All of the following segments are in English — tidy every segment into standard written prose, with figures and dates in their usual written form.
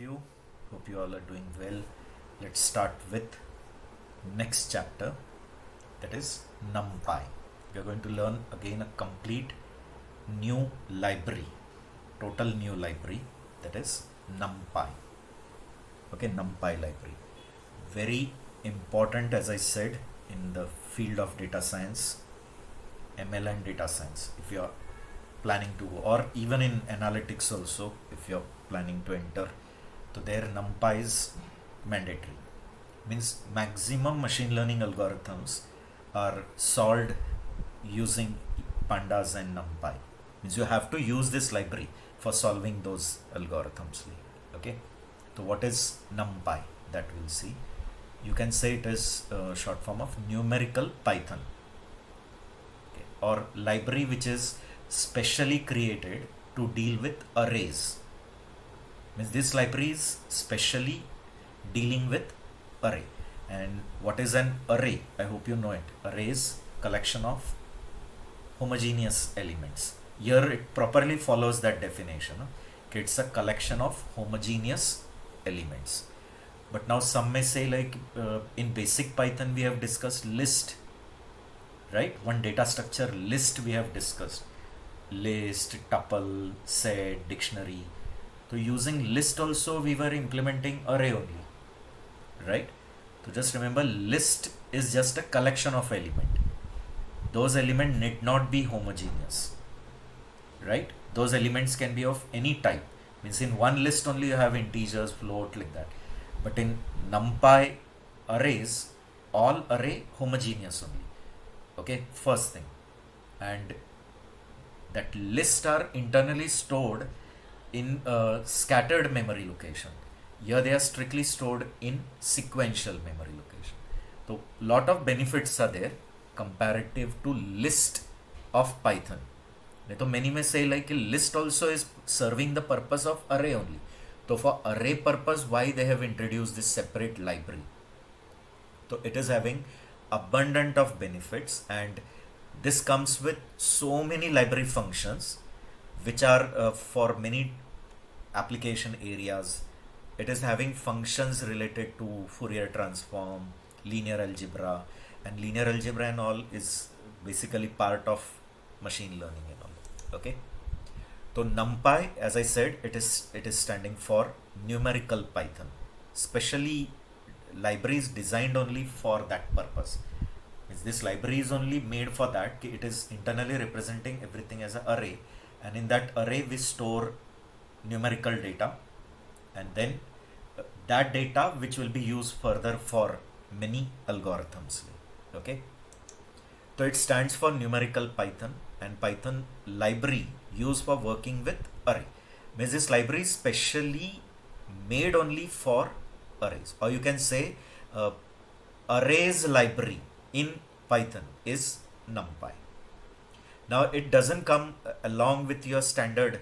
you. Hope you all are doing well. Let's start with next chapter, that is numpy. We are going to learn again a complete new library, total new library, that is numpy. Okay, numpy library. Very important, as I said, in the field of data science, ML and data science. If you are planning to, or even in analytics also, if you're planning to enter, so there numpy is mandatory. Means maximum machine learning algorithms are solved using pandas and numpy. Means you have to use this library for solving those algorithms. Okay, so what is numpy? That we'll see. You can say it is a short form of numerical Python, okay, or library which is specially created to deal with arrays. Means this library is specially dealing with array. And what is an array? I hope you know it. Array is collection of homogeneous elements. Here it properly follows that definition. It's a collection of homogeneous elements. But now some may say, like in basic Python we have discussed list, right? One data structure list we have discussed. List, tuple, set, dictionary. So using list also we were implementing array only, right? So just remember, list is just a collection of element. Those elements need not be homogeneous, right? Those elements can be of any type. Means in one list only you have integers, float, like that. But in numpy arrays, all array homogeneous only. Okay, first thing. And that lists are internally stored in a scattered memory location. Here they are strictly stored in sequential memory location. So lot of benefits are there comparative to list of Python. So many may say, like, a list also is serving the purpose of array only. So for array purpose, why they have introduced this separate library? So it is having abundant of benefits, and this comes with so many library functions which are for many application areas. It is having functions related to Fourier transform, linear algebra, and linear algebra and all is basically part of machine learning and all. Okay. So numpy, as I said, it is standing for numerical Python. Specially libraries designed only for that purpose. This library is only made for that. It is internally representing everything as an array, and in that array we store numerical data, and then that data which will be used further for many algorithms. Okay, so it stands for numerical Python, and Python library used for working with array. Means this library is specially made only for arrays, or you can say arrays library in Python is numpy. Now it doesn't come along with your standard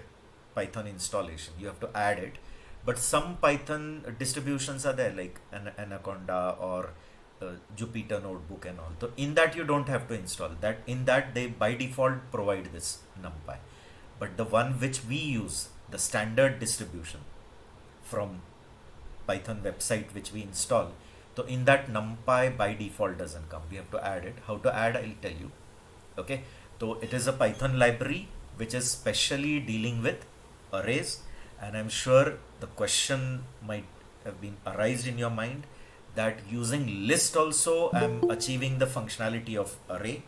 Python installation. You have to add it. But some Python distributions are there, like Anaconda or Jupyter Notebook and all. So in that you don't have to install that. In that they by default provide this numpy. But the one which we use, the standard distribution from Python website which we install, so in that numpy by default doesn't come. We have to add it. How to add, I'll tell you. Okay. So it is a Python library which is specially dealing with arrays, and I'm sure the question might have been arised in your mind that using list also I'm achieving the functionality of array.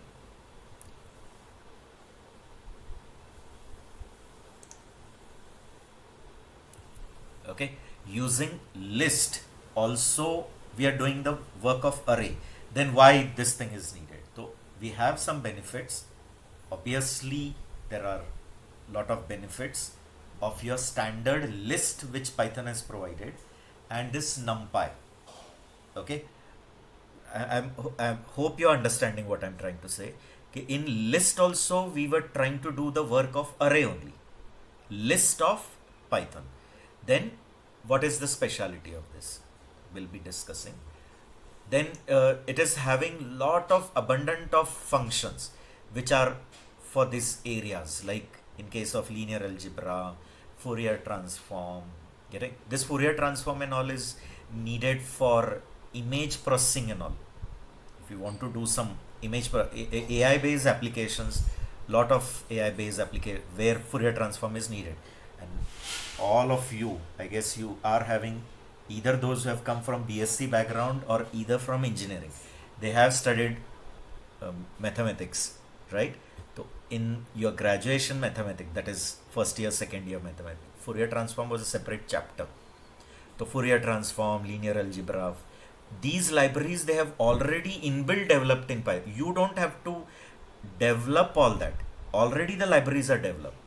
Okay, using list also we are doing the work of array. Then why this thing is needed? So we have some benefits. Obviously there are lot of benefits of your standard list which Python has provided, and this numpy. Okay, I hope you're understanding what I'm trying to say. Okay, in list also we were trying to do the work of array only, list of Python. Then what is the speciality of this? We'll be discussing. Then it is having lot of abundant of functions which are for these areas, like in case of linear algebra, Fourier transform, Getting this Fourier transform and all is needed for image processing and all. If you want to do some AI based applications, lot of AI based application where Fourier transform is needed, and all of you, I guess you are having either those who have come from BSc background or either from engineering, they have studied mathematics, right? So in your graduation mathematics, that is first year, second year mathematics, Fourier transform was a separate chapter. So Fourier transform, linear algebra, these libraries, they have already inbuilt developed in Python. You don't have to develop all that. Already the libraries are developed.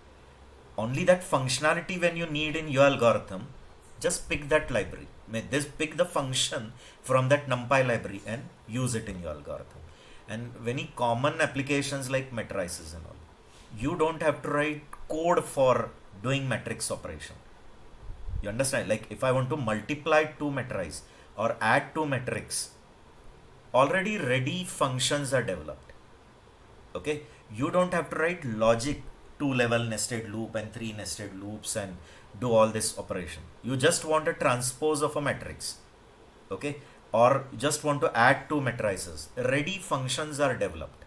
Only that functionality when you need in your algorithm, just pick that library. Pick the function from that numpy library and use it in your algorithm. And very common applications like matrices and all, you don't have to write code for doing matrix operation. You understand? Like if I want to multiply two matrices or add two matrix, already ready functions are developed. Okay, you don't have to write logic, 2-level nested loop and 3 nested loops and do all this operation. You just want a transpose of a matrix, okay, or just want to add two matrices. Ready functions are developed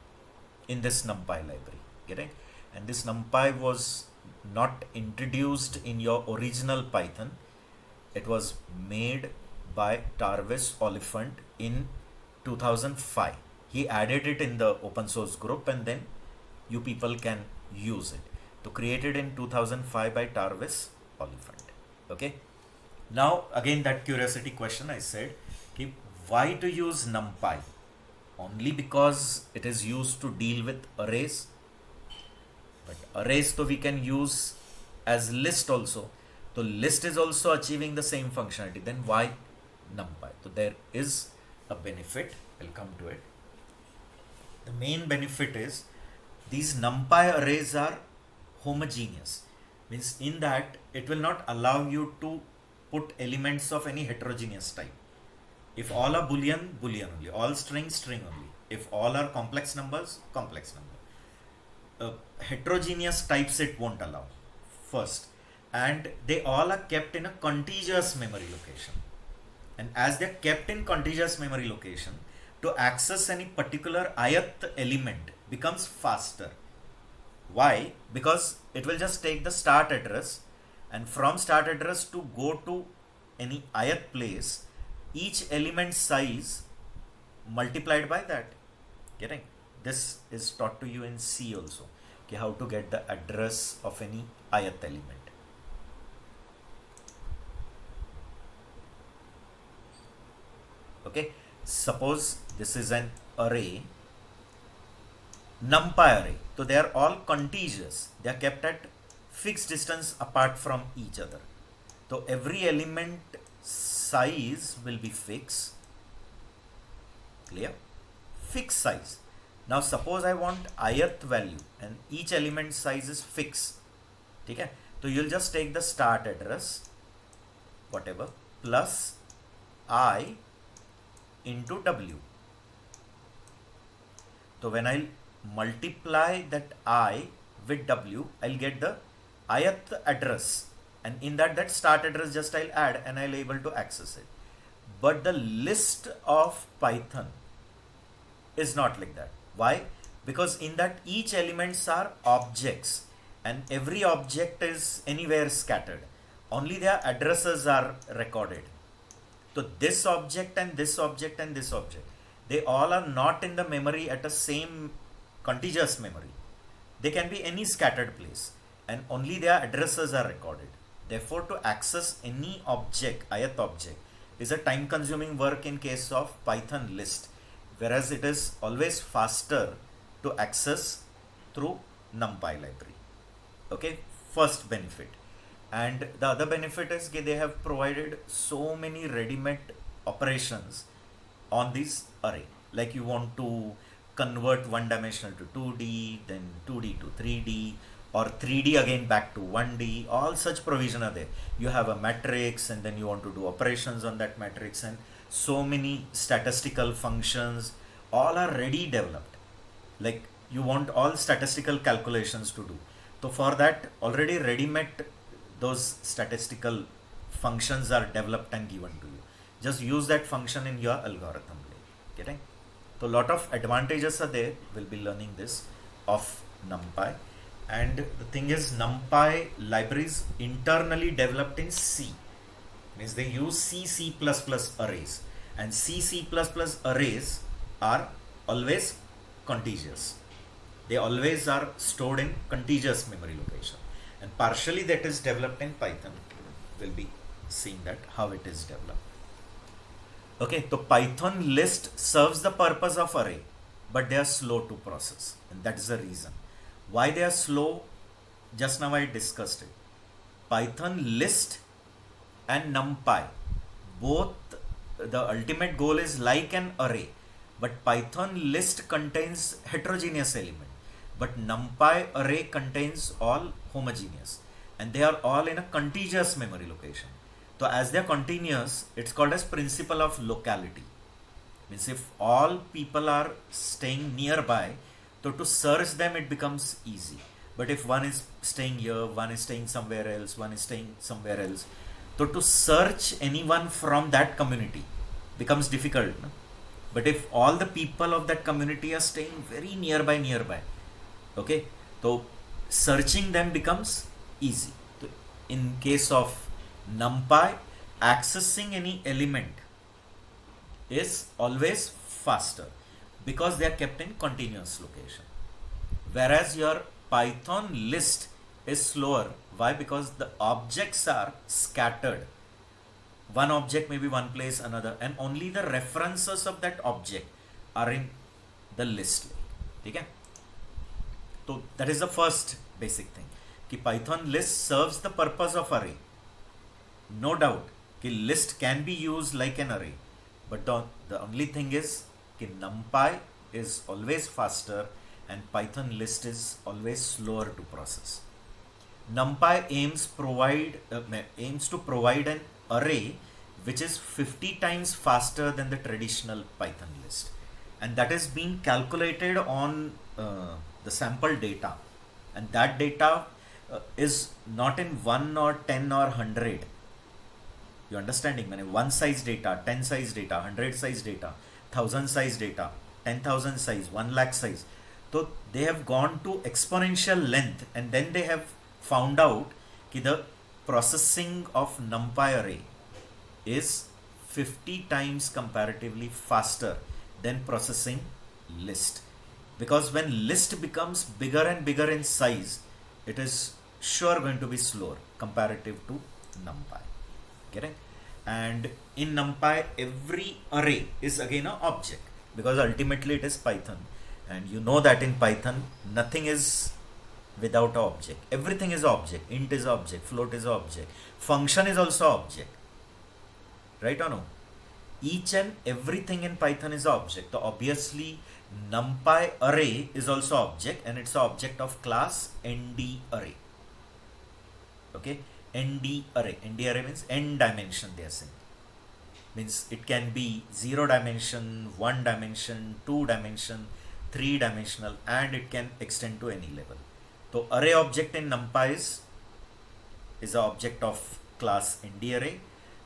in this numpy library. Getting? And this numpy was not introduced in your original Python. It was made by Tarvis Oliphant in 2005. He added it in the open source group and then you people can use it. So created in 2005 by Tarvis Oliphant. Okay. Now again that curiosity question I said, okay, why to use numpy? Only because it is used to deal with arrays. But arrays so we can use as list also. So list is also achieving the same functionality. Then why numpy? So there is a benefit. I'll come to it. The main benefit is these numpy arrays are homogeneous. Means in that it will not allow you to put elements of any heterogeneous type. If all are boolean, boolean only. All string, string only. If all are complex numbers, complex number. Heterogeneous types it won't allow. First. And they all are kept in a contiguous memory location. And as they're kept in contiguous memory location, to access any particular ith element becomes faster. Why? Because it will just take the start address, and from start address to go to any ith place, each element size multiplied by that. Getting? This is taught to you in C also. Okay, how to get the address of any ith element. Okay, suppose this is an array, numpy array. So they are all contiguous. They are kept at fixed distance apart from each other. So every element size will be fixed. Clear? Fixed size. Now suppose I want ith value and each element size is fixed. Okay? So you'll just take the start address, whatever, plus I into W. So when I multiply that I with W, I'll get the ith address, and in that start address just I'll add and I'll able to access it. But the list of Python is not like that. Why? Because in that each elements are objects and every object is anywhere scattered. Only their addresses are recorded. So this object and this object and this object, they all are not in the memory at the same contiguous memory. They can be any scattered place and only their addresses are recorded. Therefore, to access any object, ith object, is a time consuming work in case of Python list, whereas it is always faster to access through numpy library. Okay, first benefit. And the other benefit is they have provided so many ready-made operations on this array. Like you want to convert one dimensional to 2D, then 2D to 3D, or 3D again back to 1D. All such provision are there. You have a matrix and then you want to do operations on that matrix, and so many statistical functions, all are ready developed. Like you want all statistical calculations to do. So for that already ready-made those statistical functions are developed and given to you. Just use that function in your algorithm. Getting? So a lot of advantages are there. We'll be learning this of numpy. And the thing is, numpy libraries internally developed in C. Means they use C++ arrays. And C++ arrays are always contiguous. They always are stored in contiguous memory location. And partially that is developed in Python. We'll be seeing that, how it is developed. Okay, so Python list serves the purpose of array, but they are slow to process. And that is the reason. Why they are slow? Just now I discussed it. Python list and numpy, both the ultimate goal is like an array, but Python list contains heterogeneous element, but numpy array contains all homogeneous, and they are all in a contiguous memory location. So as they are continuous, it's called as principle of locality. Means if all people are staying nearby, so to search them it becomes easy. But if one is staying here, one is staying somewhere else, one is staying somewhere else, so to search anyone from that community becomes difficult. No? But if all the people of that community are staying very nearby, okay, so searching them becomes easy. So in case of numpy, accessing any element is always faster because they are kept in continuous location. Whereas your Python list is slower. Why? Because the objects are scattered. One object may be one place, another, and only the references of that object are in the list. Okay? So that is the first basic thing. Ki Python list serves the purpose of array. No doubt, ki list can be used like an array, but the only thing is ki numpy is always faster and Python list is always slower to process. Numpy aims to provide an array which is 50 times faster than the traditional Python list, and that is being calculated on the sample data, and that data is not in 1 or 10 or 100. You understanding? When 1 size data, 10 size data, 100 size data, 1000 size data, 10,000 size, 1 lakh size. So they have gone to exponential length, and then they have found out that the processing of numpy array is 50 times comparatively faster than processing list. Because when list becomes bigger and bigger in size, it is sure going to be slower comparative to numpy. Correct? And in numpy, every array is again an object, because ultimately it is Python, and you know that in Python nothing is without an object. Everything is object. Int is object, float is object, function is also object, right or no? Each and everything in Python is object. So obviously numpy array is also object, and it's an object of class nd array. Okay, nd array means n dimension, they are saying. Means it can be 0 dimension, 1 dimension, 2 dimension, 3 dimensional, and it can extend to any level. So array object in numpy is an object of class nd array,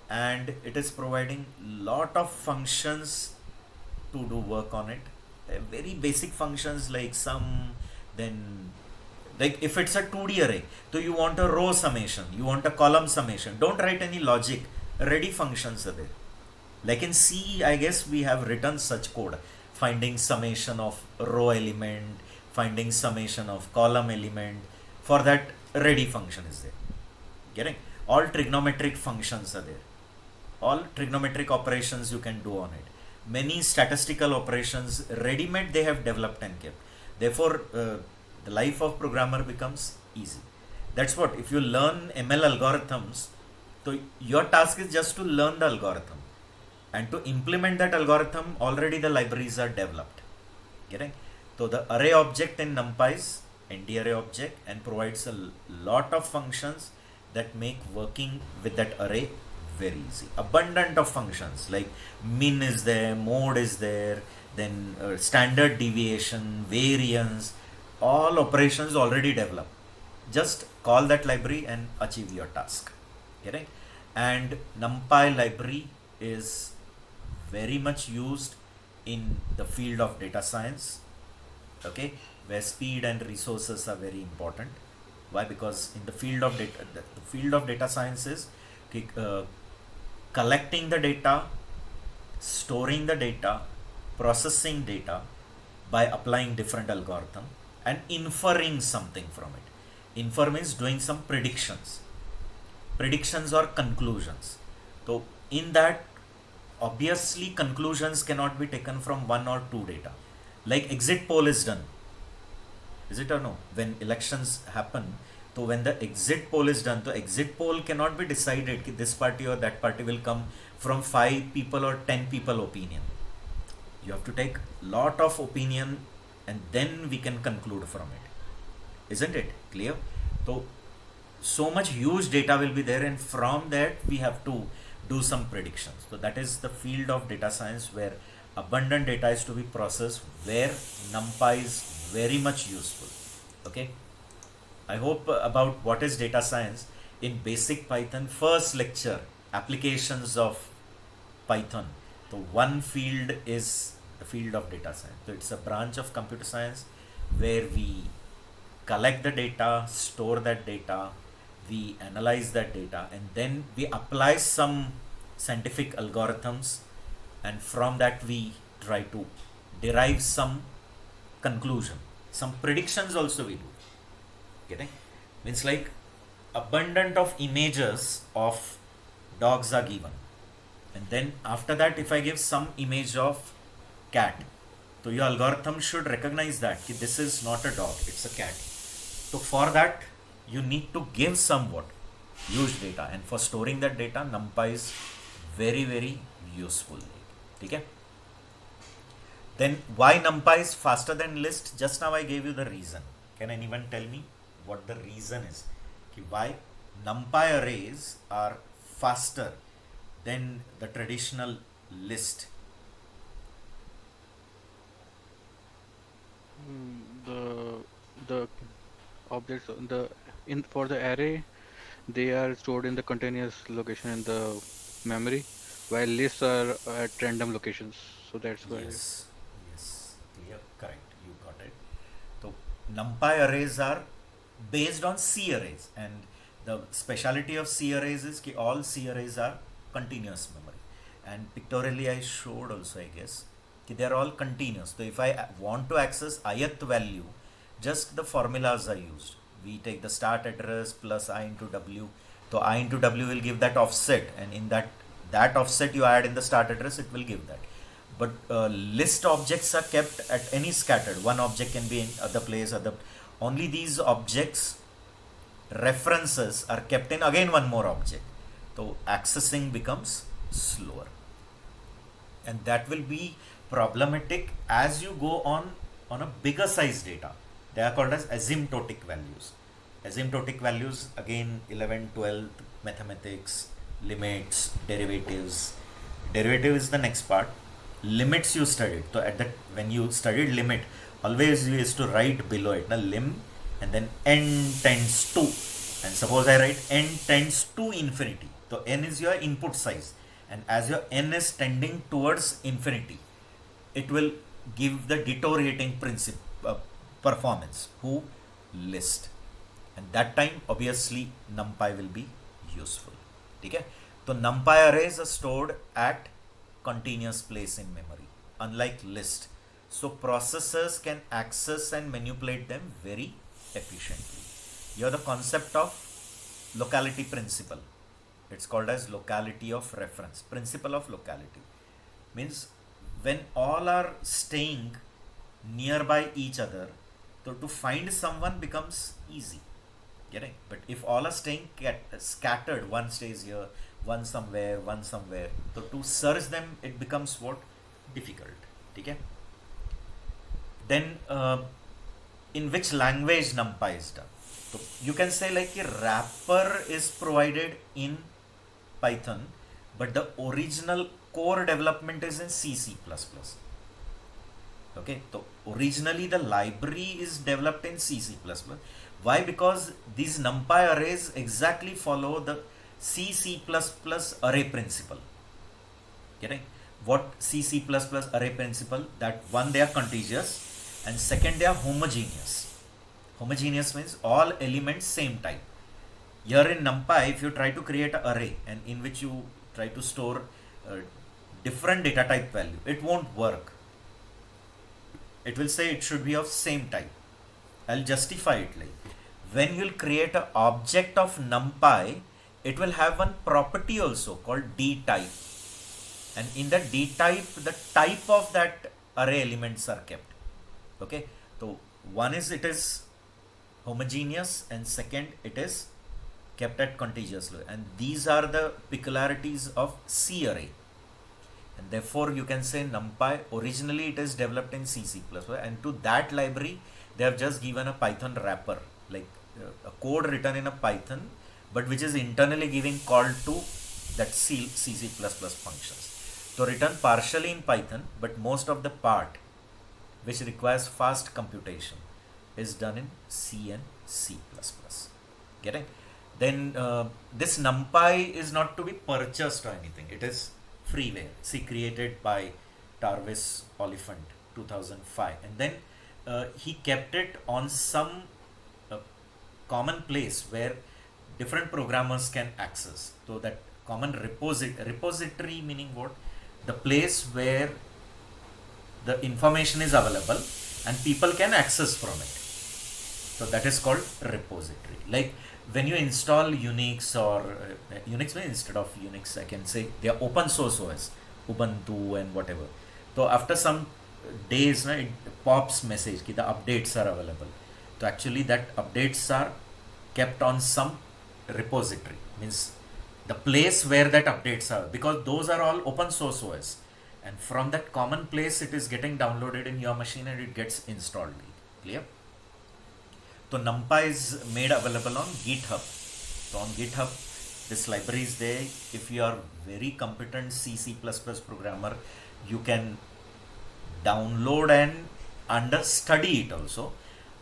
and it is providing lot of functions to do work on it. Very basic functions like sum, then like if it's a 2D array, so you want a row summation, you want a column summation, don't write any logic, ready functions are there. Like in C, I guess we have written such code, finding summation of row element, finding summation of column element. For that, ready function is there. Getting? All trigonometric functions are there. All trigonometric operations you can do on it. Many statistical operations, ready-made, they have developed and kept. Therefore, the life of programmer becomes easy. That's what, if you learn ML algorithms, so your task is just to learn the algorithm, and to implement that algorithm, already the libraries are developed. Getting? So the array object in numpy is nd array object, and provides a lot of functions that make working with that array very easy. Abundant of functions like min is there, mode is there, then standard deviation, variance, all operations already developed. Just call that library and achieve your task. Correct? and numpy library is very much used in the field of data science, okay, where speed and resources are very important. Why? Because in the field of data, the field of data science is collecting the data, storing the data, processing data by applying different algorithm and inferring something from it. Infer means doing some predictions or conclusions. So in that, obviously conclusions cannot be taken from one or two data. Like exit poll is done, is it or no? When elections happen, so when the exit poll is done, the exit poll cannot be decided that this party or that party will come from 5 people or 10 people opinion. You have to take lot of opinion and then we can conclude from it. Isn't it clear? So much huge data will be there, and from that we have to do some predictions. So that is the field of data science where abundant data is to be processed, where numpy is very much useful. Okay, I hope about what is data science in basic Python first lecture, applications of Python. So one field is the field of data science. So it's a branch of computer science where we collect the data, store that data, we analyze that data, and then we apply some scientific algorithms, and from that we try to derive some conclusion. Some predictions also we do. Getting? Means like abundant of images of dogs are given, and then after that if I give some image of cat, so your algorithm should recognize that this is not a dog, it's a cat. So for that you need to give somewhat huge data, and for storing that data numpy is very useful. Okay? Then why numpy is faster than list? Just now I gave you the reason. Can anyone tell me what the reason is? Why numpy arrays are faster than the traditional list? The objects for the array, they are stored in the continuous location in the memory, while lists are at random locations. So that's why. Yes, clear, correct, you got it. So numpy arrays are based on C arrays, and the speciality of C arrays is that all C arrays are continuous memory, and pictorially I showed also, I guess, they are all continuous. So if I want to access ith value, just the formulas are used. We take the start address plus I into W. So I into W will give that offset, and in that offset you add in the start address, it will give that. But list objects are kept at any scattered. One object can be in other place, only these objects references are kept in again one more object. So accessing becomes slower, and that will be problematic as you go on a bigger size data. They are called as asymptotic values. Asymptotic values, again 11th, 12th, mathematics, limits, derivatives. Derivative is the next part. Limits you studied. So at that, when you studied limit, always you used to write below it na lim, and then n tends to, and suppose I write n tends to infinity. So n is your input size, and as your n is tending towards infinity, it will give the deteriorating performance. Who? List. And that time obviously numpy will be useful. Okay? So numpy arrays are stored at continuous place in memory, unlike list. So processors can access and manipulate them very efficiently. You have the concept of locality principle. It's called as locality of reference. Principle of locality means when all are staying nearby each other, so to find someone becomes easy. Getting? But if all are staying scattered, one stays here, one somewhere, so to search them it becomes what? Difficult. Okay? Then in which language numpy is done? So you can say like a wrapper is provided in Python, but the original core development is in C++. Okay, so originally the library is developed in C++. Why? Because these numpy arrays exactly follow the C++ array principle. Getting what C++ array principle? That one, they are contiguous, and second, they are homogeneous. Homogeneous means all elements same type. Here in NumPy, if you try to create an array and in which you try to store different data type value, it won't work. It will say it should be of same type. I'll justify it like when you'll create an object of NumPy, it will have one property also called dtype, and in the dtype, the type of that array elements are kept. Okay, so one is it is homogeneous, and second it is kept at contiguous level, and these are the peculiarities of C array. And therefore you can say NumPy originally it is developed in C++, and to that library they have just given a Python wrapper, like a code written in a Python, but which is internally giving call to that C++ functions. So written partially in Python, but most of the part which requires fast computation is done in C and C++. Getting? Then this NumPy is not to be purchased or anything. It is freeware. See, created by Tarvis Oliphant 2005, and then he kept it on some common place where different programmers can access. So that common repository meaning what? The place where the information is available and people can access from it. So that is called repository. Like when you install Unix or Unix, instead of Unix, I can say they are open source OS, Ubuntu and whatever. So after some days, it pops message that the updates are available. So actually that updates are kept on some repository, means the place where that updates are, because those are all open source OS, and from that common place it is getting downloaded in your machine and it gets installed. Clear? So NumPy is made available on GitHub. So on GitHub this library is there. If you are very competent C++ programmer, you can download and understudy it also,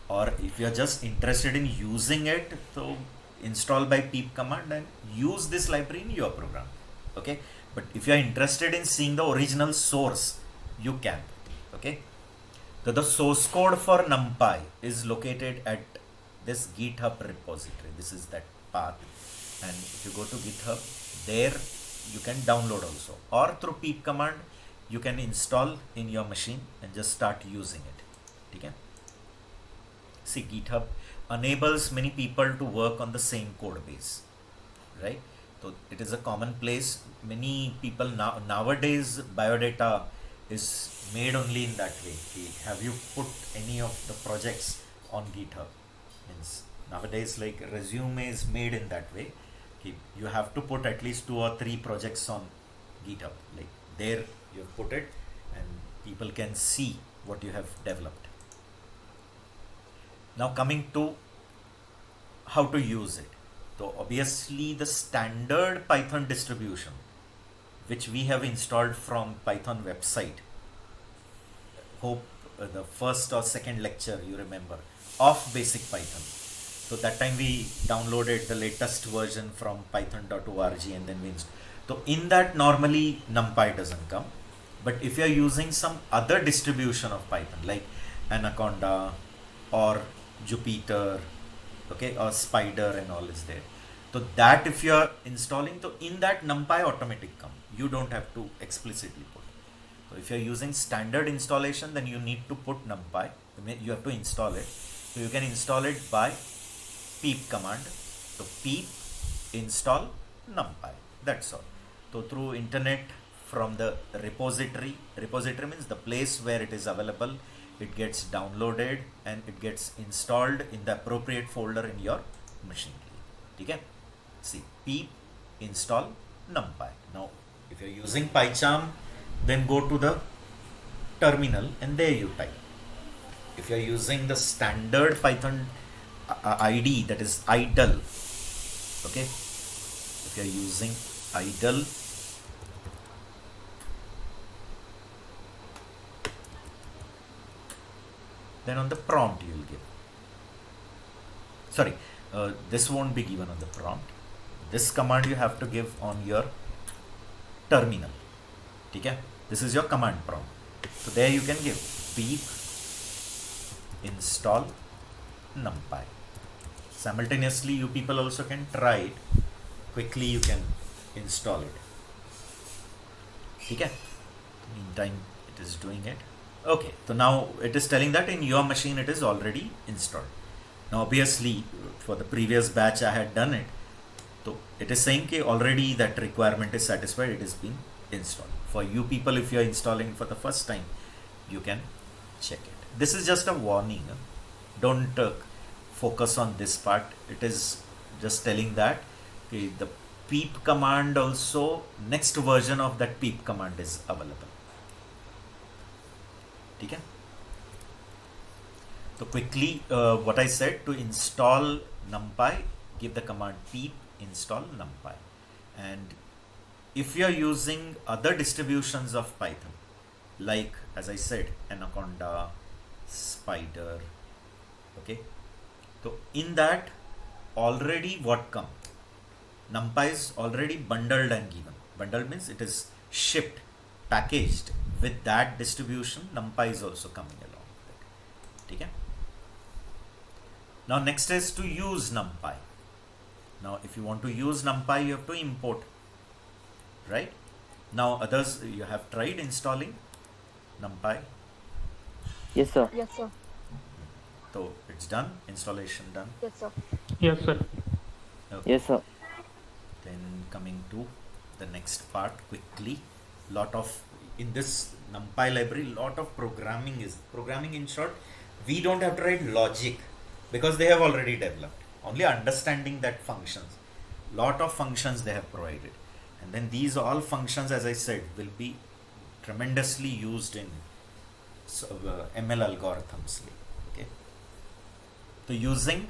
or if you are just interested in using it, so install by pip command and use this library in your program. Okay, but if you are interested in seeing the original source, you can. Okay, so the source code for NumPy is located at this GitHub repository. This is that path, and if you go to GitHub, there you can download also, or through pip command you can install in your machine and just start using it. Okay, see, GitHub enables many people to work on the same code base, right? So it is a common place. Many people nowadays biodata is made only in that way. Have you put any of the projects on GitHub? Means nowadays like resume is made in that way. You have to put at least 2 or 3 projects on GitHub. Like there you have put it and people can see what you have developed. Now coming to how to use it. So obviously the standard Python distribution which we have installed from Python website, hope the first or second lecture you remember, of basic Python. So that time we downloaded the latest version from python.org and then we installed. So in that normally NumPy doesn't come, but if you are using some other distribution of Python like Anaconda or Jupyter, okay, or Spider and all is there. So that if you are installing, so in that NumPy automatic come. You don't have to explicitly put. So if you are using standard installation, then you need to put NumPy. You have to install it. So you can install it by pip command. So pip install NumPy. That's all. So through internet from the repository means the place where it is available, it gets downloaded and it gets installed in the appropriate folder in your machine. Okay? See, pip install NumPy. Now if you are using PyCharm, then go to the terminal and there you type. If you are using the standard Python ID, that is idle, okay, if you are using idle, then on the prompt you will give, sorry, this won't be given on the prompt, this command you have to give on your terminal. Okay, this is your command prompt. So there you can give pip install numpy. Simultaneously you people also can try it. Quickly you can install it. Okay, meantime it is doing it. Okay, so now it is telling that in your machine it is already installed. Now obviously for the previous batch I had done it, so it is saying that already that requirement is satisfied, it is being installed. For you people, if you are installing for the first time, you can check it. This is just a warning. Don't focus on this part. It is just telling that okay, the pip command also, next version of that pip command is available. Okay. So quickly what I said, to install numpy, give the command pip install numpy. And if you are using other distributions of Python, like as I said, Anaconda, Spider, okay, so in that already what come, numpy is already bundled and given. Bundled means it is shipped, packaged with that distribution. Numpy is also coming along with it. Okay. Now next is to use numpy. Now if you want to use numpy, you have to import, right? Now others, you have tried installing numpy? Yes, sir. Yes, sir. So it's done, installation done. Yes, sir. Yes, sir. Okay. Yes, sir. Then coming to the next part quickly, lot of, in this numpy library, lot of programming is, programming in short, we don't have to write logic because they have already developed, only understanding that functions, lot of functions they have provided. And then these all functions, as I said, will be tremendously used in ML algorithms. Okay. So using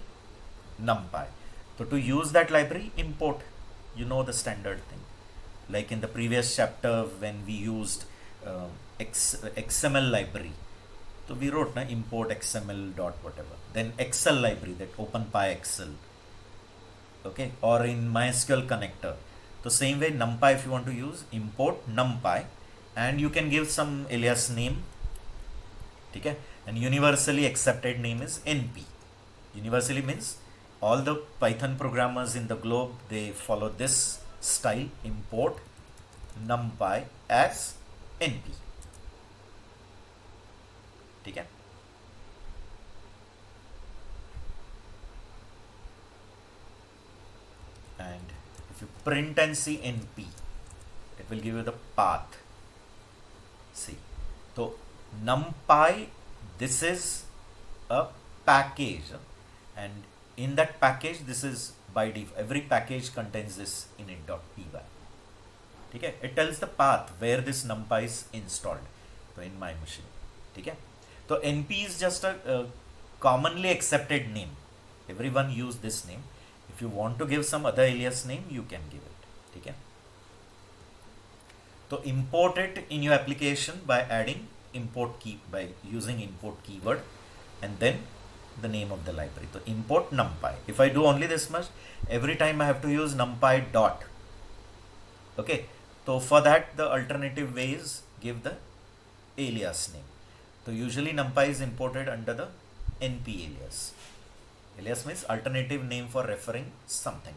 numpy. So to use that library, import, you know the standard thing. Like in the previous chapter when we used XML library. So we wrote import XML dot whatever. Then Excel library, that OpenPy Excel. Okay. Or in MySQL connector. So same way numpy, if you want to use, import numpy, and you can give some alias name. Okay. And universally accepted name is NP. Universally means all the Python programmers in the globe, they follow this style, import numpy as NP. Okay. And if you print and see NP, it will give you the path. See, so numpy, this is a package, and in that package, this is by default, every package contains this init.py. Okay, it tells the path where this numpy is installed. So in my machine. Okay, so NP is just a commonly accepted name. Everyone use this name. If you want to give some other alias name, you can give it. Okay. So import it in your application by adding import key, by using import keyword, and then the name of the library. So import numpy. If I do only this much, every time I have to use numpy dot. Okay. So for that, the alternative way is give the alias name. So usually numpy is imported under the NP alias. Alias means alternative name for referring something.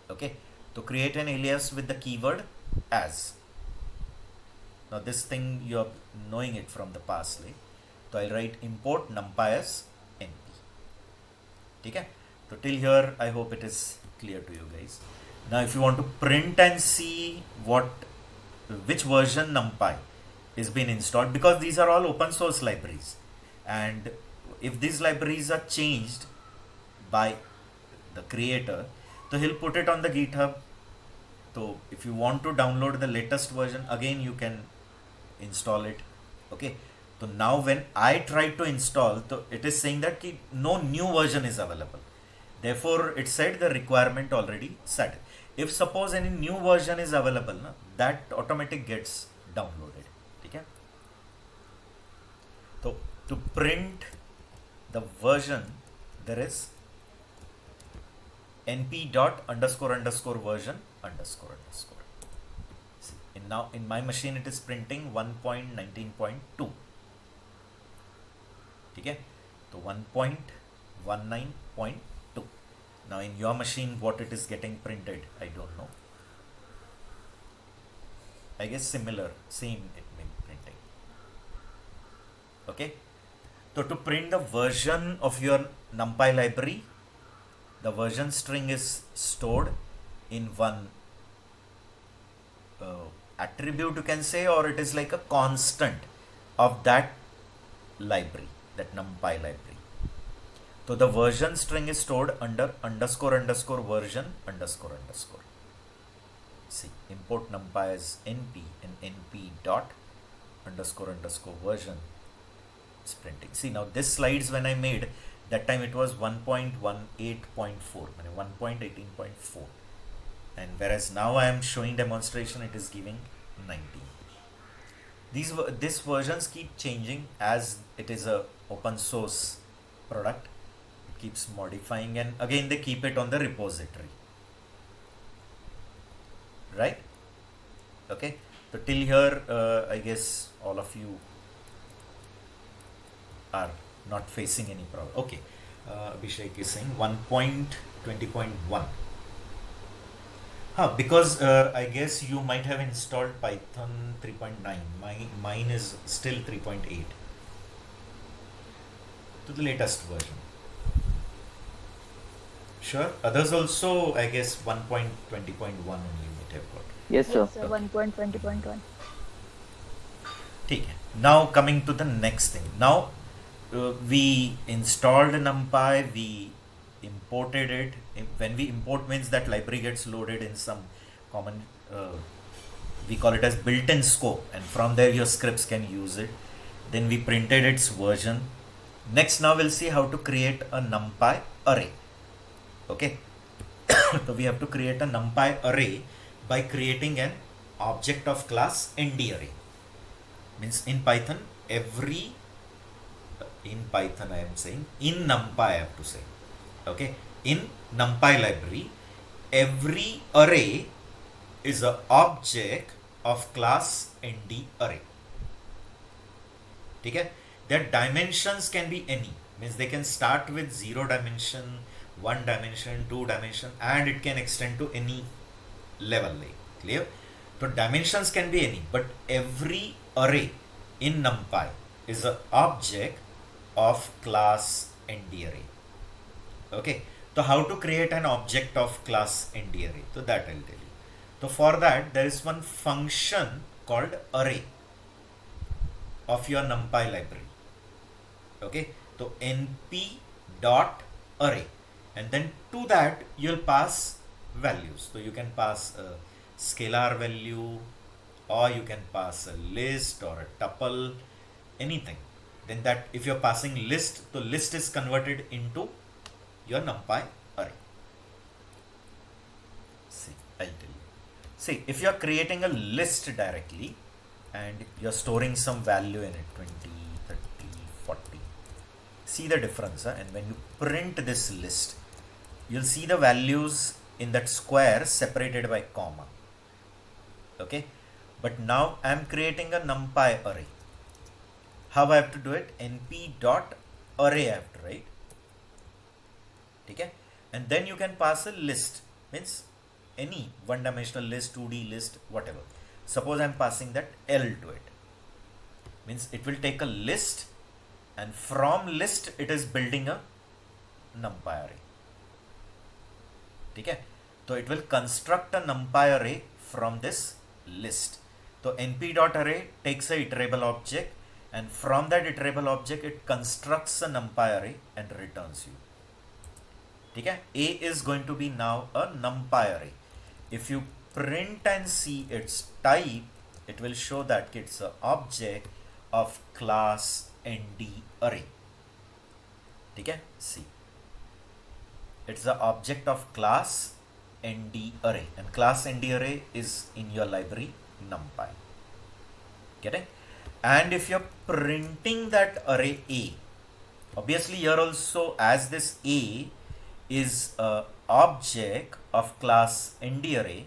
Okay. To create an alias with the keyword as. Now this thing you are knowing it from the past. So I'll write import numpy as NP. Okay. So till here I hope it is clear to you guys. Now if you want to print and see which version numpy is being installed, because these are all open source libraries, and if these libraries are changed by the creator, so he'll put it on the GitHub. So if you want to download the latest version, again you can install it. Okay. So now when I try to install, so it is saying that no new version is available. Therefore it said the requirement already set. If suppose any new version is available, that automatic gets downloaded. Okay. So to print the version, there is np dot underscore underscore version underscore underscore. See, now in my machine it is printing 1.19.2. Okay, so 1.19.2. Now in your machine what it is getting printed, I don't know. I guess similar, same it may be printing. Okay, so to print the version of your numpy library, the version string is stored in one attribute, you can say, or it is like a constant of that library, that numpy library. So the version string is stored under underscore underscore version underscore underscore. See, import numpy as np and np dot underscore underscore version is printing. See, now this slides when I made, that time it was 1.18.4, 1.18.4, and whereas now I am showing demonstration, it is giving 19. These versions keep changing as it is a open source product. It keeps modifying, and again they keep it on the repository, right? Okay, so till here I guess all of you are not facing any problem. Okay, Abhishek is saying 1.20.1. Because I guess you might have installed Python 3.9. Mine is still 3.8 to the latest version. Sure. Others also, I guess 1.20.1 only might have got. Yes, sir. Yes, sir. 1.20.1. Okay. Now coming to the next thing. Now we installed numpy, we imported it. When we import means that library gets loaded in some common, we call it as built-in scope, and from there your scripts can use it. Then we printed its version. Next, now we'll see how to create a numpy array. Okay, so we have to create a numpy array by creating an object of class nd array. Means in Python, I am saying, in numpy I have to say, okay, in numpy library, every array is an object of class nd array. Okay, their dimensions can be any, means they can start with 0 dimension, 1 dimension, 2 dimension, and it can extend to any level, like, clear? So dimensions can be any, but every array in numpy is an object of class nd array. Okay, so how to create an object of class nd array? So that I'll tell you. So for that, there is one function called array of your numpy library. Okay, so np dot array, and then to that you'll pass values. So you can pass a scalar value, or you can pass a list or a tuple, anything. Then that, if you're passing list, the list is converted into your numpy array. See, I'll tell you. See, if you're creating a list directly and you're storing some value in it, 20, 30, 40, see the difference, huh? And when you print this list, you'll see the values in that square separated by comma. Okay, but now I'm creating a numpy array. How I have to do it? np dot array I have to write. Okay, and then you can pass a list, means any one dimensional list, 2D list, whatever. Suppose I'm passing that L to it, means it will take a list, and from list it is building a numpy array. Okay, so it will construct a numpy array from this list. So np dot array takes a iterable object, and from that iterable object it constructs a numpy array and returns you. Okay, A is going to be now a numpy array. If you print and see its type, it will show that it's an object of class nd array. Okay, see, it's the object of class nd array, and class nd array is in your library numpy. Getting? And if you're printing that array A, obviously here also, as this A is a object of class ndArray,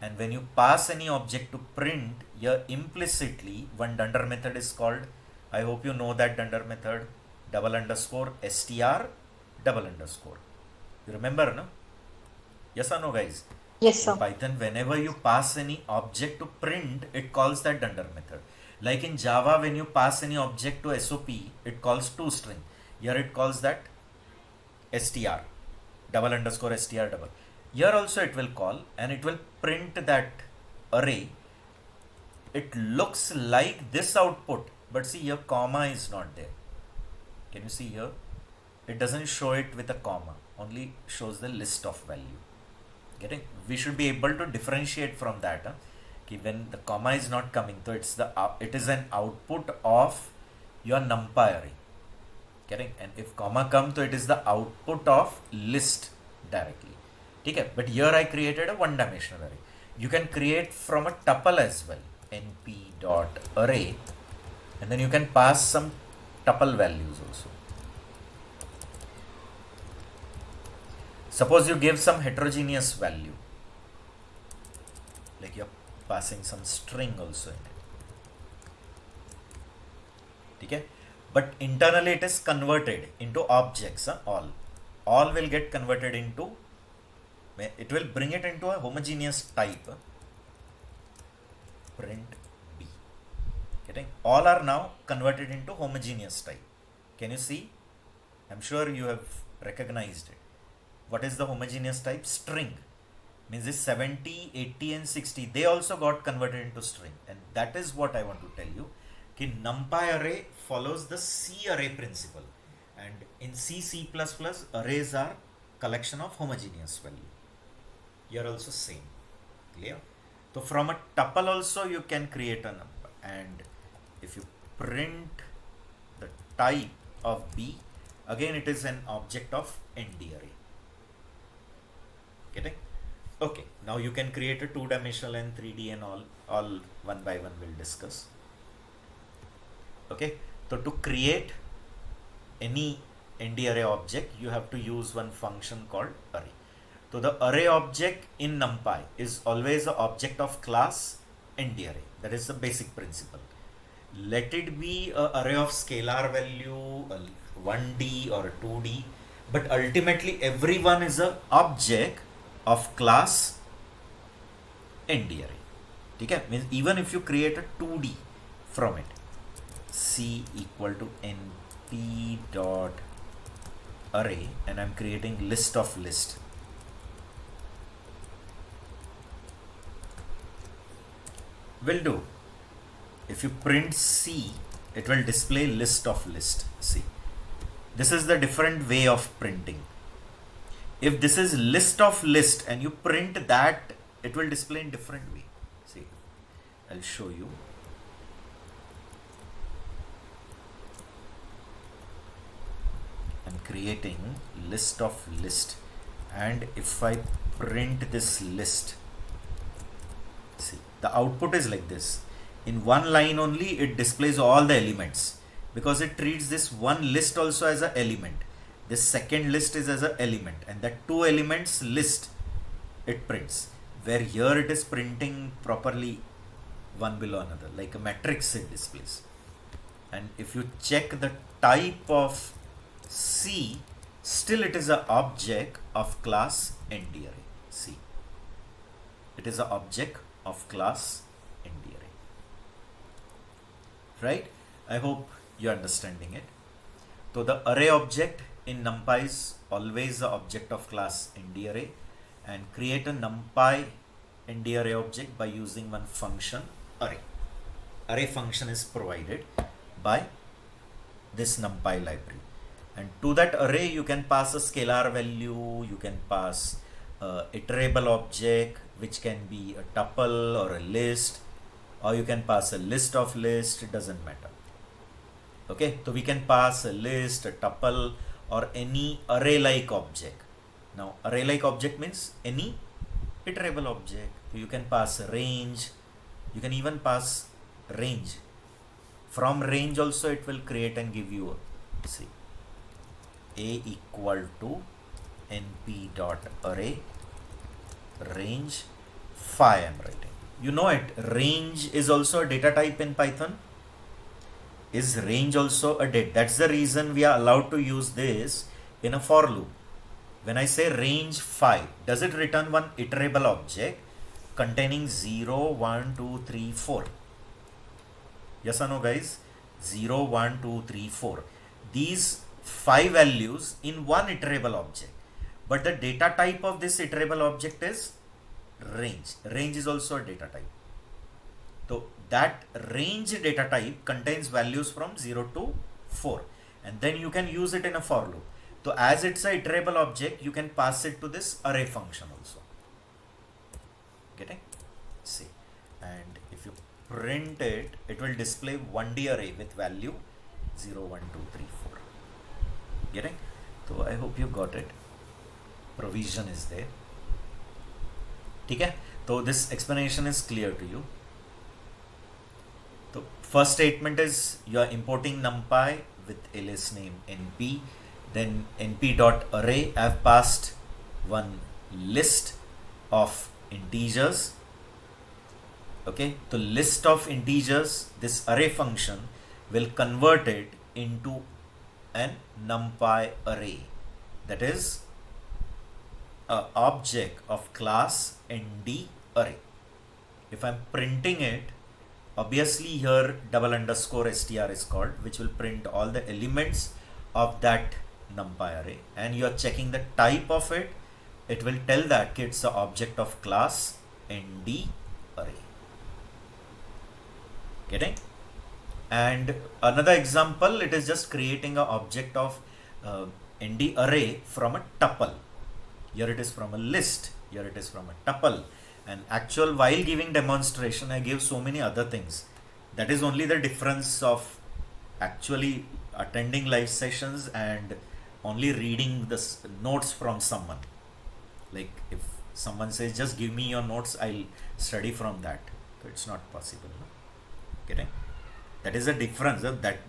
and when you pass any object to print, here implicitly one dunder method is called, I hope you know that dunder method, double underscore str double underscore. You remember, no? Yes or no, guys? Yes, In sir. Python, whenever you pass any object to print, it calls that dunder method. Like in Java, when you pass any object to SOP, it calls toString. Here it calls that str double underscore str double. Here also it will call, and it will print that array. It looks like this output, but see here comma is not there. Can you see here? It doesn't show it with a comma, only shows the list of value. Getting? We should be able to differentiate from that. Okay, when the comma is not coming, so it is an output of your numpy array. Getting? And if comma comes, so it is the output of list directly. Okay, but here I created a one-dimensional array. You can create from a tuple as well. np.array, and then you can pass some tuple values also. Suppose you give some heterogeneous value, like you're passing some string also in it. Okay? But internally it is converted into objects. All will get converted into, it will bring it into a homogeneous type. Print B. Getting? All are now converted into homogeneous type. Can you see? I'm sure you have recognized it. What is the homogeneous type? String. Means this 70, 80 and 60, they also got converted into string. And that is what I want to tell you. Okay, numpy array follows the C array principle. And in C++, arrays are collection of homogeneous value. Here also same. Clear? So from a tuple also you can create a number. And if you print the type of B, again it is an object of ndArray. Getting? Okay, now you can create a two-dimensional and 3D and all one by one we'll discuss. Okay, so to create any ndArray object, you have to use one function called array. So the array object in NumPy is always an object of class ndArray. That is the basic principle. Let it be an array of scalar value, a 1D or a 2D, but ultimately everyone is an object of class ndArray. Okay? Means even if you create a 2D from it, C equal to np dot array, and I'm creating list of list. Will do. If you print C, it will display list of list. See, this is the different way of printing. If this is list of list and you print that, it will display in different way. See, I'll show you. I'm creating list of list, and if I print this list, see, the output is like this. In one line only it displays all the elements, because it treats this one list also as an element. This second list is as an element, and that two elements list it prints, where here it is printing properly one below another, like a matrix it displays. And if you check the type of C, still it is an object of class ndArray. See, it is an object of class ndArray. Right? I hope you're understanding it. So the array object in NumPy is always the object of class ndArray, and create a NumPy ndArray object by using one function array. Array function is provided by this NumPy library, and to that array you can pass a scalar value, you can pass a iterable object which can be a tuple or a list, or you can pass a list of list, it doesn't matter. Okay, so we can pass a list, a tuple, or any array like object. Now array like object means any iterable object. So you can pass a range, you can even pass range. From range also it will create and give you a, see, a equal to np.array range 5 I'm writing. You know it, range is also a data type in Python. Is range also a data? That's the reason we are allowed to use this in a for loop. When I say range 5, does it return one iterable object containing 0, 1, 2, 3, 4? Yes or no, guys? 0, 1, 2, 3, 4. These 5 values in one iterable object. But the data type of this iterable object is range. Range is also a data type. So that range data type contains values from 0 to 4. And then you can use it in a for loop. So as it's a iterable object, you can pass it to this array function also. Getting? See. And if you print it, it will display 1D array with value 0, 1, 2, 3, 4. Getting? So I hope you got it. Provision is there. Okay? So this explanation is clear to you. So first statement is you are importing numpy with alias name np. Then np.array, I have passed one list of integers. Okay, the list of integers, this array function will convert it into an numpy array, that is an object of class nd array. If I'm printing it, obviously here double underscore str is called, which will print all the elements of that numpy array, and you are checking the type of it. It will tell that it's an object of class nd array. Getting? And another example, it is just creating an object of nd array from a tuple. Here it is from a list, here it is from a tuple. And actual, while giving demonstration, I gave so many other things. That is only the difference of actually attending live sessions and only reading the notes from someone. Like if someone says just give me your notes, I'll study from that. So it's not possible. No? Getting? That is a difference.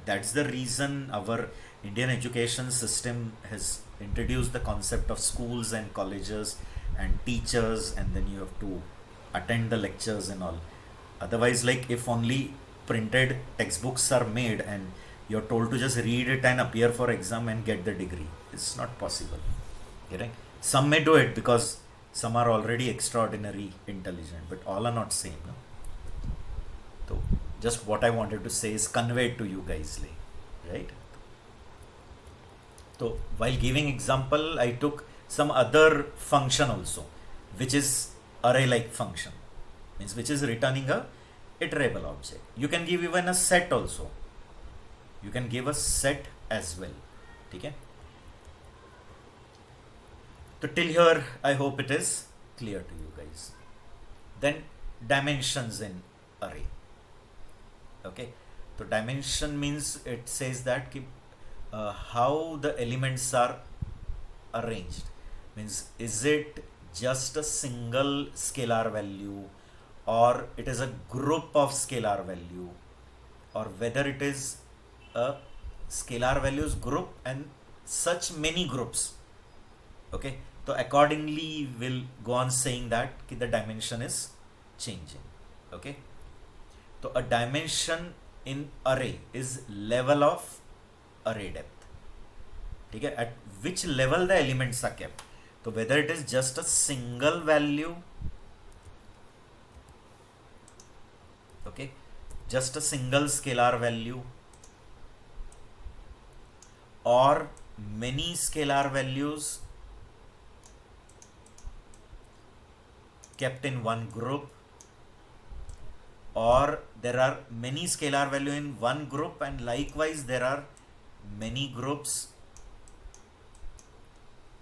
That's the reason our Indian education system has introduced the concept of schools and colleges and teachers, and then you have to attend the lectures and all. Otherwise, like if only printed textbooks are made and you're told to just read it and appear for exam and get the degree, it's not possible. Getting? Some may do it because some are already extraordinary intelligent, but all are not same. No? So just what I wanted to say is conveyed to you guys, right? So while giving example, I took some other function also, which is array-like function, means which is returning a iterable object. You can give even a set also. You can give a set as well. Okay? So till here, I hope it is clear to you guys. Then dimensions in array. Okay? So dimension means it says that how the elements are arranged. Means is it just a single scalar value, or it is a group of scalar value, or whether it is a scalar values group and such many groups. Okay, so accordingly we'll go on saying that the dimension is changing. Okay, so a dimension in array is level of array depth. Okay, at which level the elements are kept. So whether it is just a single value, okay, just a single scalar value, or many scalar values kept in one group, or there are many scalar value in one group and likewise there are many groups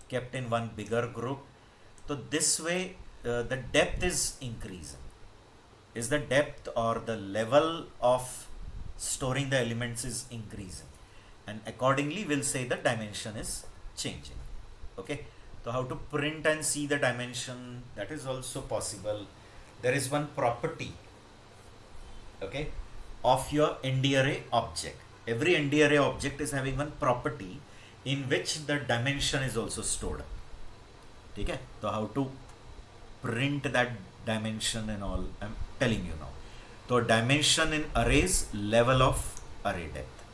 kept in one bigger group. So this way the depth is increasing. Is the depth or the level of storing the elements is increasing, and accordingly we'll say the dimension is changing. Okay, so how to print and see the dimension, that is also possible. There is one property, okay, of your nd array object. Every nd array object is having one property in which the dimension is also stored. ठीक है. तो how to print that dimension and all I'm telling you now. So dimension in arrays, level of array depth.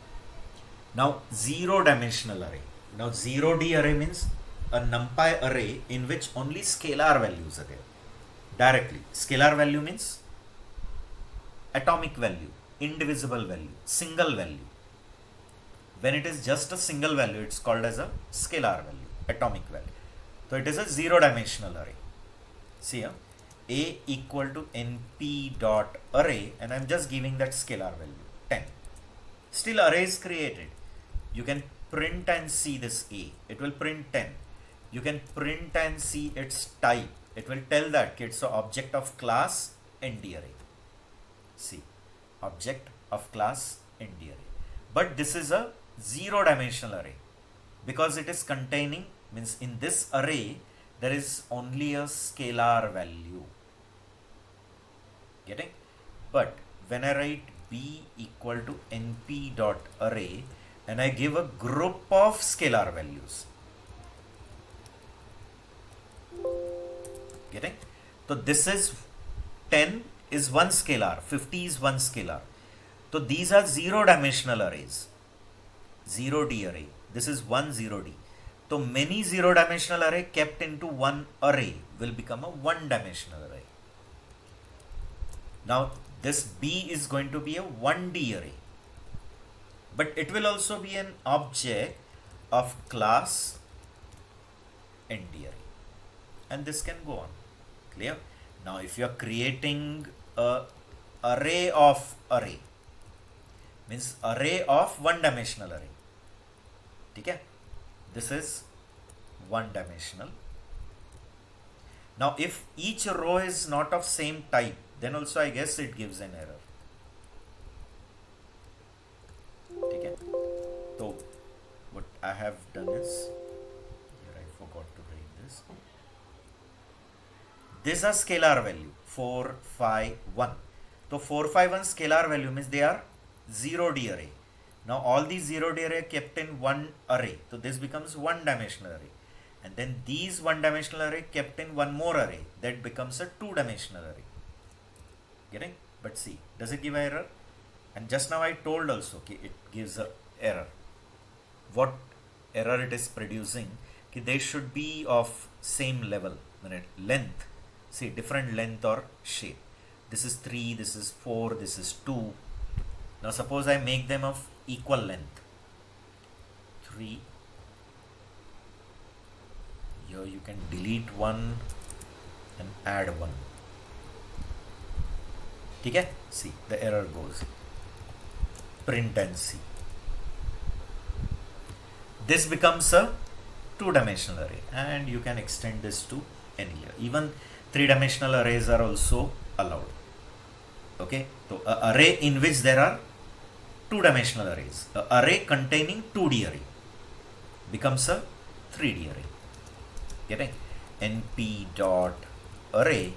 Now zero dimensional array. Now 0D array means a numpy array in which only scalar values are there. Directly. Scalar value means atomic value, indivisible value, single value. When it is just a single value, it's called as a scalar value, atomic value. So it is a zero dimensional array. See here, a equal to np dot array, and I'm just giving that scalar value 10. Still array is created. You can print and see this a. It will print 10. You can print and see its type. It will tell that it's an object of class nd array. See, object of class nd array. But this is a zero dimensional array because it is containing, means in this array there is only a scalar value. Getting? But when I write b equal to np dot array and I give a group of scalar values. Getting? So this is 10 is one scalar, 50 is one scalar. So these are zero dimensional arrays. 0D array. This is one 0D. So many zero dimensional array kept into one array will become a one dimensional array. Now this B is going to be a 1D array. But it will also be an object of class nd array. And this can go on. Clear? Now if you are creating a array of array, means array of one dimensional array. Okay? This is one dimensional. Now if each row is not of same type, then also I guess it gives an error. Okay? So what I have done is, here I forgot to write this. This is a scalar value 4, 5, 1. So 4, 5, 1 scalar value means they are 0D array. Now all these 0D array are kept in one array. So this becomes one dimensional array. And then these one dimensional array kept in one more array. That becomes a two dimensional array. Getting? But see, does it give an error? And just now I told also, okay, it gives an error. What error it is producing? Okay, they should be of same level, length. See, different length or shape. This is 3, this is 4, this is 2. Now suppose I make them of equal length. 3. Here you can delete one and add one. Okay? See, the error goes. Print and see. This becomes a two-dimensional array, and you can extend this to any layer. Even three-dimensional arrays are also allowed. Okay, so an array in which there are two-dimensional arrays. An array containing 2D array becomes a 3D array. Getting? np dot array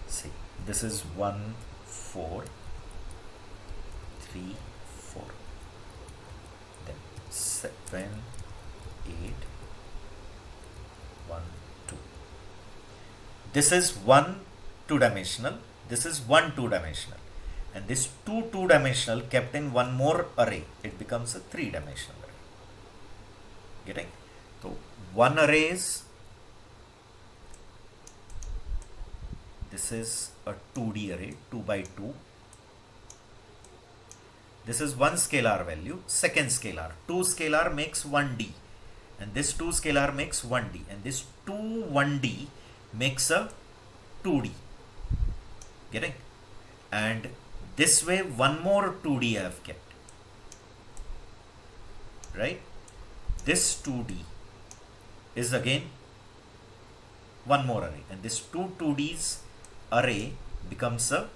see, this is 1, 4, 3, 4, then 7, 8, 1, 2. This is one two-dimensional, this is one two-dimensional, and this two two-dimensional kept in one more array, it becomes a three-dimensional array. Getting? So one array is, this is a 2D array, 2 by 2. This is one scalar value, second scalar. 2 scalar makes 1D, and this 2 scalar makes 1D, and this 2 1D makes a 2D. Getting? And this way one more 2D I have kept. Right? This 2D is again one more array, and this 2 2Ds array becomes a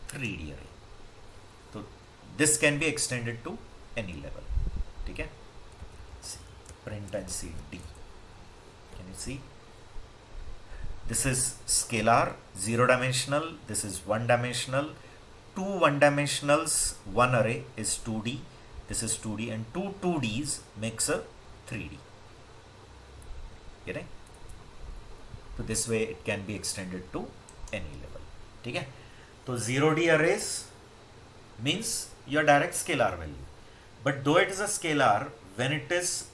3D array. So this can be extended to any level. Okay? See, print and see D. Can you see? This is scalar, 0 dimensional. This is 1 dimensional. Two 1 dimensionals, one array is 2D. This is 2D, and two 2Ds makes a 3D. Getting? So this way it can be extended to any level. Okay? So 0D arrays means your direct scalar value. But though it is a scalar, when it is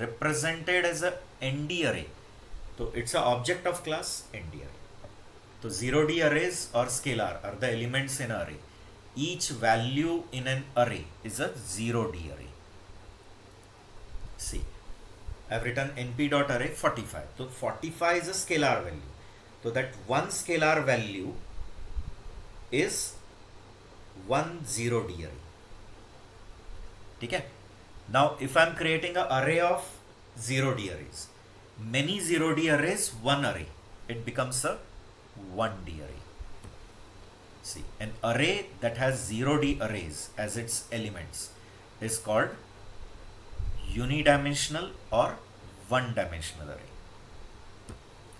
represented as a ND array, so it's an object of class ND array. So 0D arrays or scalar are the elements in an array. Each value in an array is a 0D array. See, I've written np.array 45. So 45 is a scalar value. So that one scalar value is one 0D array. Okay? Now if I'm creating an array of 0D arrays, many 0D arrays, one array, it becomes a 1D array. See, an array that has 0D arrays as its elements is called unidimensional or one-dimensional array.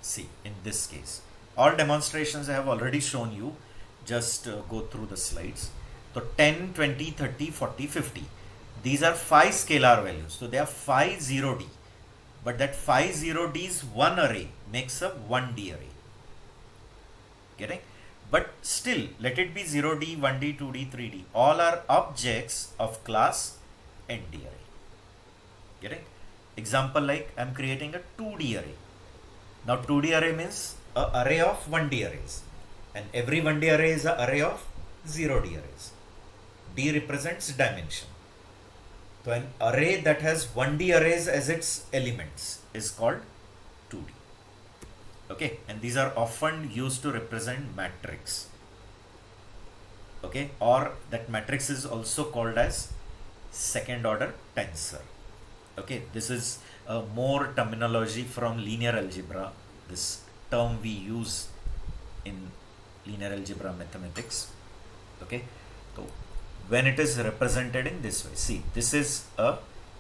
See, in this case, all demonstrations I have already shown you. Just go through the slides. So 10, 20, 30, 40, 50. These are 5 scalar values. So they are 5 0D. But that 5 0D's one array makes a 1D array. Getting? But still, let it be 0D, 1D, 2D, 3D. All are objects of class ND array. Getting? Example like I'm creating a 2D array. Now 2D array means an array of 1D arrays. And every 1D array is an array of 0D arrays. D represents dimension. So an array that has 1D arrays as its elements is called 2D. Okay, and these are often used to represent matrix. Okay, or that matrix is also called as second order tensor. Okay, this is more terminology from linear algebra. This term we use in linear algebra mathematics. Okay, so when it is represented in this way, see, this is a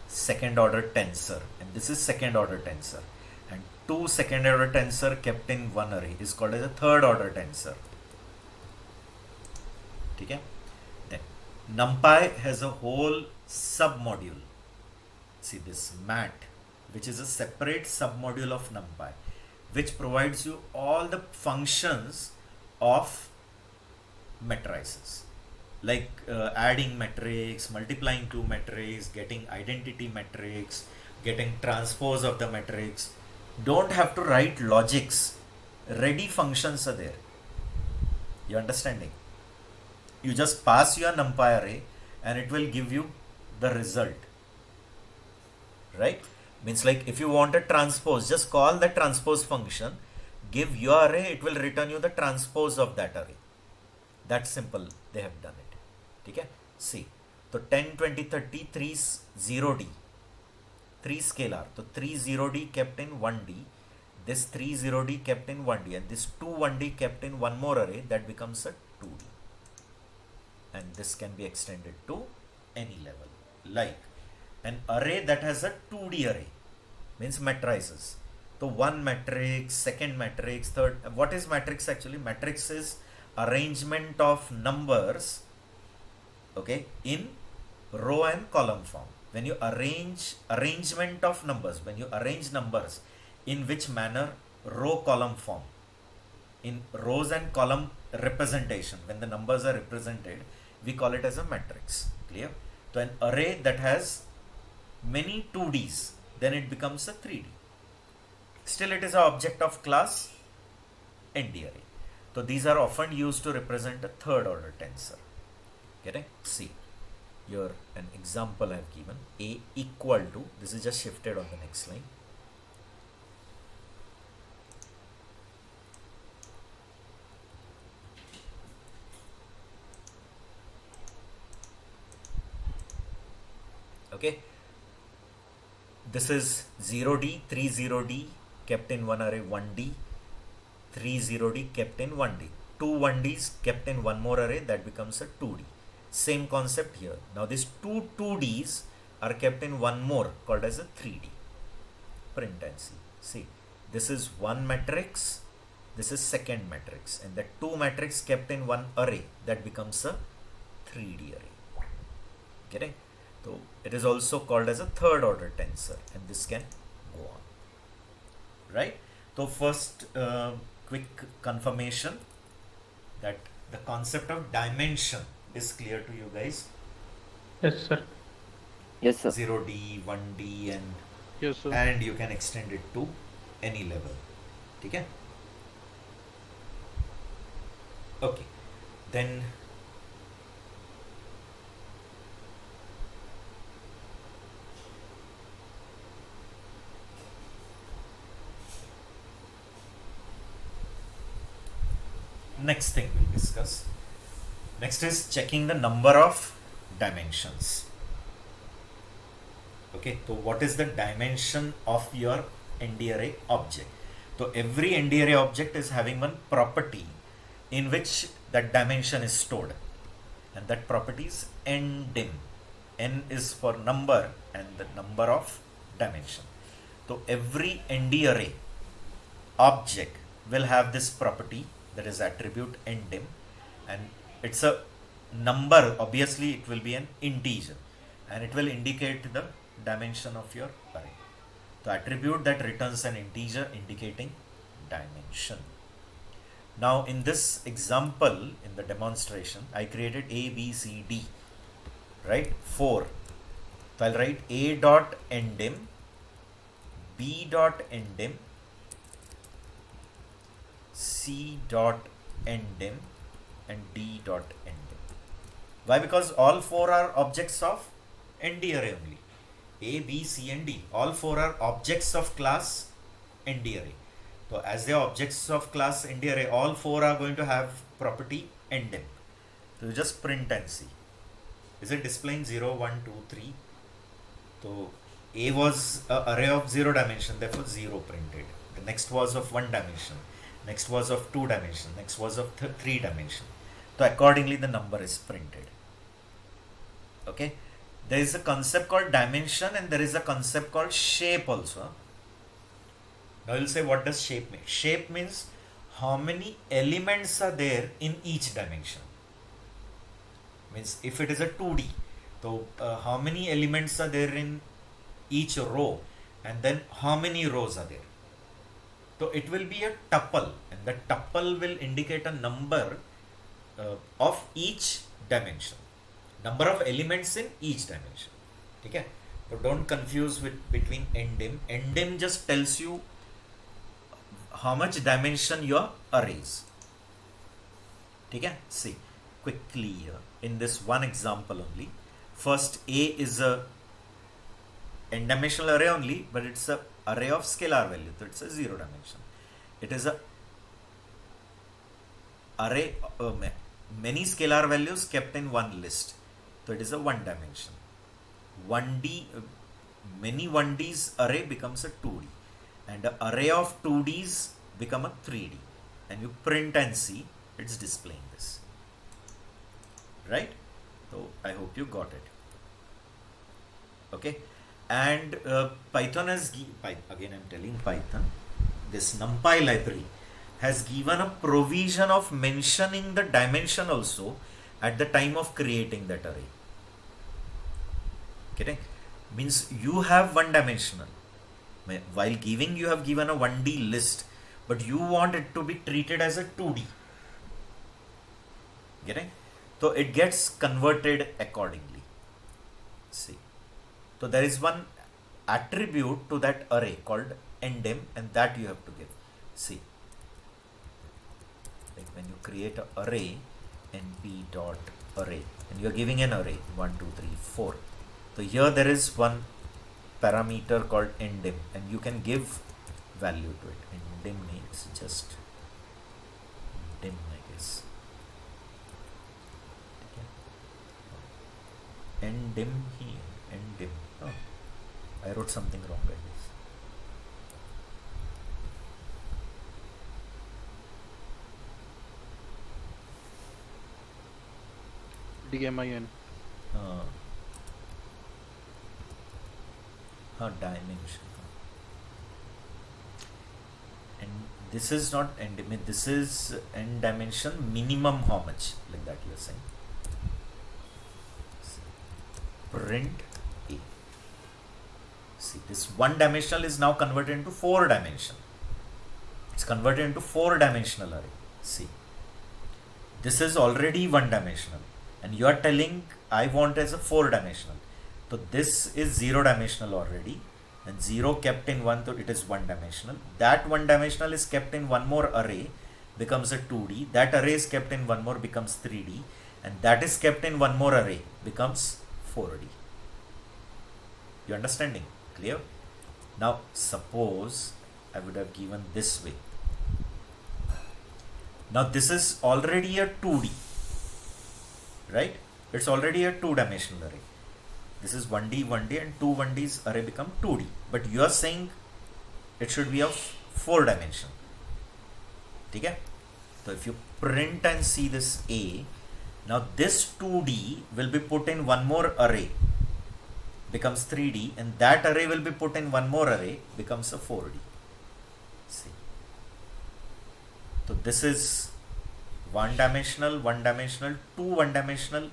second order tensor and this is second order tensor, and two second order tensor kept in one array is called as a third order tensor. Okay, then numpy has a whole submodule. See this mat, which is a separate submodule of numpy, which provides you all the functions of matrices, like adding matrix, multiplying two matrix, getting identity matrix, getting transpose of the matrix. Don't have to write logics. Ready functions are there. You understanding? You just pass your numpy array and it will give you the result. Right? Means like if you want a transpose, just call the transpose function, give your array, it will return you the transpose of that array. That's simple. They have done it. Okay? See. So 10, 20, 30, 3 0D. 3 scalar. So 3 0D kept in 1D. This 3 0D kept in 1D. And this 2 1D kept in one more array. That becomes a 2D. And this can be extended to any level. Like an array that has a 2D array. Means matrices. So one matrix, second matrix, third. What is matrix actually? Matrix is arrangement of numbers, okay, in row and column form. When you arrangement of numbers, when you arrange numbers, in which manner? Row column form. In rows and column representation, when the numbers are represented, we call it as a matrix. Clear? So an array that has many 2Ds, then it becomes a 3D. Still it is an object of class ND array. So these are often used to represent a third order tensor. Getting? See, here an example I have given. A equal to, this is just shifted on the next line. Okay, this is 0D, 3 0D kept in one array, 1D, 3 0D kept in 1D, 2 1Ds kept in one more array, that becomes a 2D. Same concept here. Now these two 2Ds are kept in one more called as a 3D. Print and see. See, this is one matrix, this is second matrix, and the two matrix kept in one array, that becomes a 3D array. Getting? So it is also called as a third order tensor, and this can go on, right? So first quick confirmation that the concept of dimension is clear to you guys. Yes, sir. Yes, sir. 0D, 1D, Yes, sir. and you can extend it to any level. Okay? Okay. Then next thing we'll discuss. Next is checking the number of dimensions. Okay, so what is the dimension of your ND array object? So every ND array object is having one property in which that dimension is stored, and that property is ndim. N is for number and the number of dimension. So every ND array object will have this property, that is attribute ndim, and it's a number. Obviously it will be an integer and it will indicate the dimension of your array. The attribute that returns an integer indicating dimension. Now in this example, in the demonstration, I created A, B, C, D, right? 4. So I'll write A dot ndim, B dot ndim, C dot ndim, and D dot ndim. Why? Because all 4 are objects of ND array only. A, B, C, and D. All 4 are objects of class ND array. So as they are objects of class ND array, all 4 are going to have property ndim. So you just print and see. Is it displaying 0, 1, 2, 3? So A was an array of 0 dimension, therefore 0 printed. The next was of 1 dimension. Next was of 2 dimension. Next was of 3 dimension. So accordingly the number is printed. Okay. There is a concept called dimension and there is a concept called shape also. Now you'll say, what does shape mean? Shape means how many elements are there in each dimension. Means if it is a 2D, so how many elements are there in each row, and then how many rows are there. So it will be a tuple, and the tuple will indicate a number of each dimension. Number of elements in each dimension. Okay? So don't confuse with between ndim. Ndim just tells you how much dimension your array is. Okay? See quickly here in this one example only. First, A is a n-dimensional array only, but it's a array of scalar value, so it's a 0 dimension. It is a array many scalar values kept in one list, so it is a 1 dimension. 1D many 1Ds array becomes a 2D, and an array of 2Ds become a 3D, and you print and see it's displaying this, right? So I hope you got it. Okay. And Python has again I'm telling Python, this numpy library has given a provision of mentioning the dimension also at the time of creating that array. Okay, means you have 1 dimensional. While giving, you have given a 1D list, but you want it to be treated as a 2D. Getting? So it gets converted accordingly. See. So there is one attribute to that array called ndim, and that you have to give. See, like when you create an array, np dot array, and you are giving an array 1, 2, 3, 4. So here there is one parameter called ndim, and you can give value to it. Ndim means just dim, I guess. Ndim here, ndim. Oh, I wrote something wrong, I guess. DMIN. Dimension. And this is not n dimension, this is n dimension minimum how much, like that you are saying. Print See, this one dimensional is now converted into 4 dimension. It's converted into 4 dimensional array. See, this is already 1 dimensional, and you are telling I want as a 4 dimensional. So this is 0 dimensional already, and 0 kept in 1, so it is 1 dimensional. That 1 dimensional is kept in one more array, becomes a 2D. That array is kept in one more, becomes 3D, and that is kept in one more array, becomes 4D. You understanding? Clear? Now suppose I would have given this way. Now this is already a 2D, right? It's already a 2-dimensional array. This is 1D, 1D, and 2 1Ds array become 2D. But you are saying it should be of 4 dimension. Okay? So if you print and see this A, now this 2D will be put in one more array, becomes 3D, and that array will be put in one more array, becomes a 4D. See. So this is 1 dimensional, 1 dimensional, 2 1 dimensional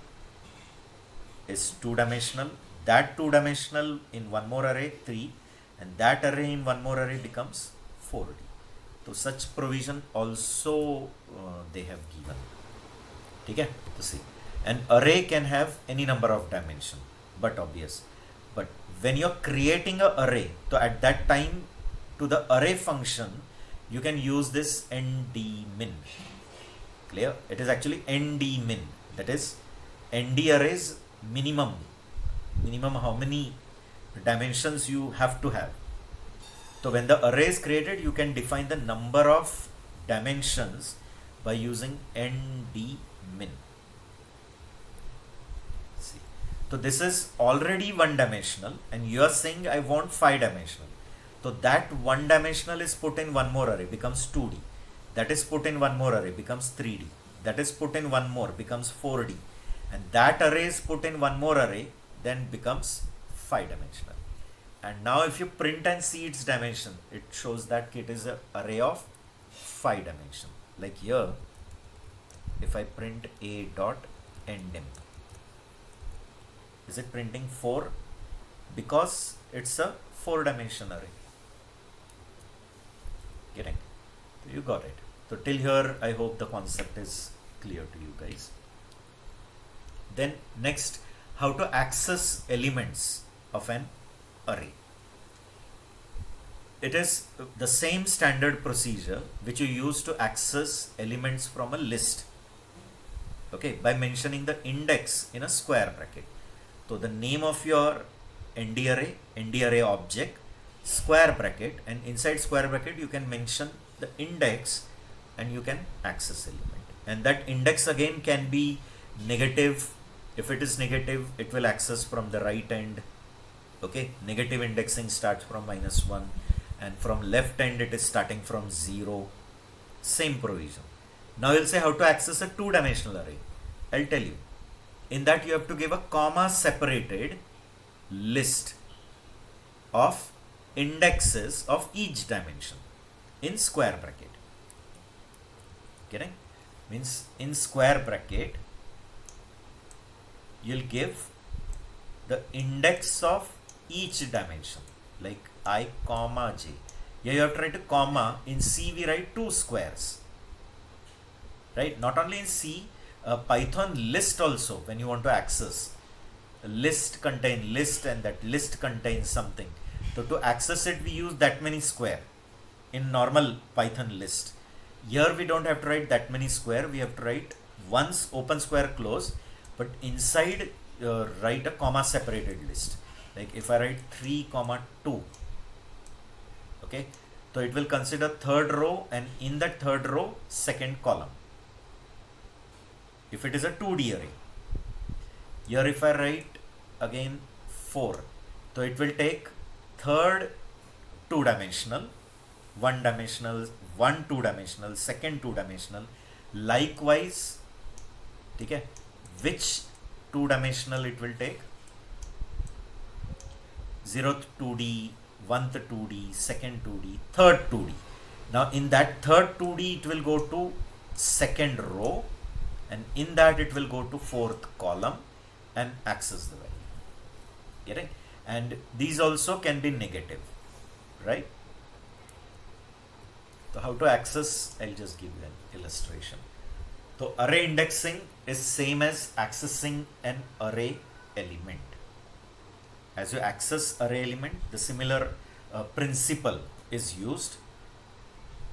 is 2 dimensional, that 2 dimensional in one more array 3, and that array in one more array becomes 4D. So such provision also they have given. Okay? To see, an array can have any number of dimension, but obvious. But when you're creating an array, so at that time to the array function you can use this ndmin. Clear? It is actually ndmin. That is nd arrays minimum how many dimensions you have to have. So when the array is created, you can define the number of dimensions by using ndmin. See, so this is already 1 dimensional, and you are saying I want 5 dimensional. So that 1 dimensional is put in one more array, becomes 2D. That is put in one more array, becomes 3D. That is put in one more, becomes 4D. And that array is put in one more array, then becomes 5 dimensional. And now if you print and see its dimension, it shows that it is an array of 5 dimension. Like here, if I print a dot ndim, is it printing 4? Because it's a 4-dimension array. Getting? So you got it. So till here, I hope the concept is clear to you guys. Then next, how to access elements of an array. It is the same standard procedure which you use to access elements from a list. Okay, by mentioning the index in a square bracket. So the name of your nd array object, square bracket, and inside square bracket you can mention the index and you can access element. And that index again can be negative. If it is negative, it will access from the right end. Okay, negative indexing starts from -1, and from left end it is starting from 0. Same provision. Now you'll say how to access a 2-dimensional array. I'll tell you. In that you have to give a comma separated list of indexes of each dimension in square bracket. Getting? Means in square bracket you'll give the index of each dimension, like I comma j. Here you have to write a comma. In C we write 2 squares, right? Not only in C, Python list also, when you want to access a list, contain list, and that list contains something. So to access it we use that many square in normal Python list. Here we don't have to write that many square, we have to write once open square close, but inside write a comma separated list. Like if I write 3 comma 2, okay, so it will consider third row, and in that third row second column if it is a 2D array. Here if I write again 4, so it will take third 2-dimensional, 1-dimensional, 1 2-dimensional, second 2-dimensional, likewise. Okay, which 2-dimensional it will take? 0th 2D, 1th 2D, second 2D, third 2D. Now in that third 2D it will go to second row, and in that it will go to 4th column and access the value. Getting? and these also can be negative, right? So how to access, I'll just give you an illustration. So array indexing is same as accessing an array element. As you access array element, the similar principle is used.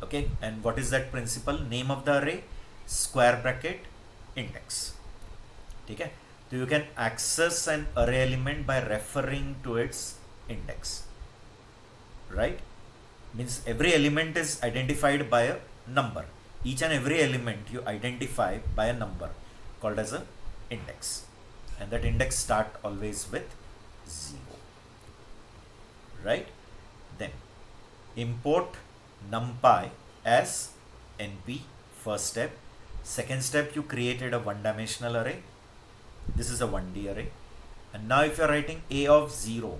Okay, and what is that principle? Name of the array, square bracket, index. Okay, so you can access an array element by referring to its index, right? Means every element is identified by a number. Each and every element you identify by a number called as a index, and that index start always with 0, right? Then import numpy as np, first step. Second step, you created a one-dimensional array. This is a 1D array, and now if you are writing a of 0,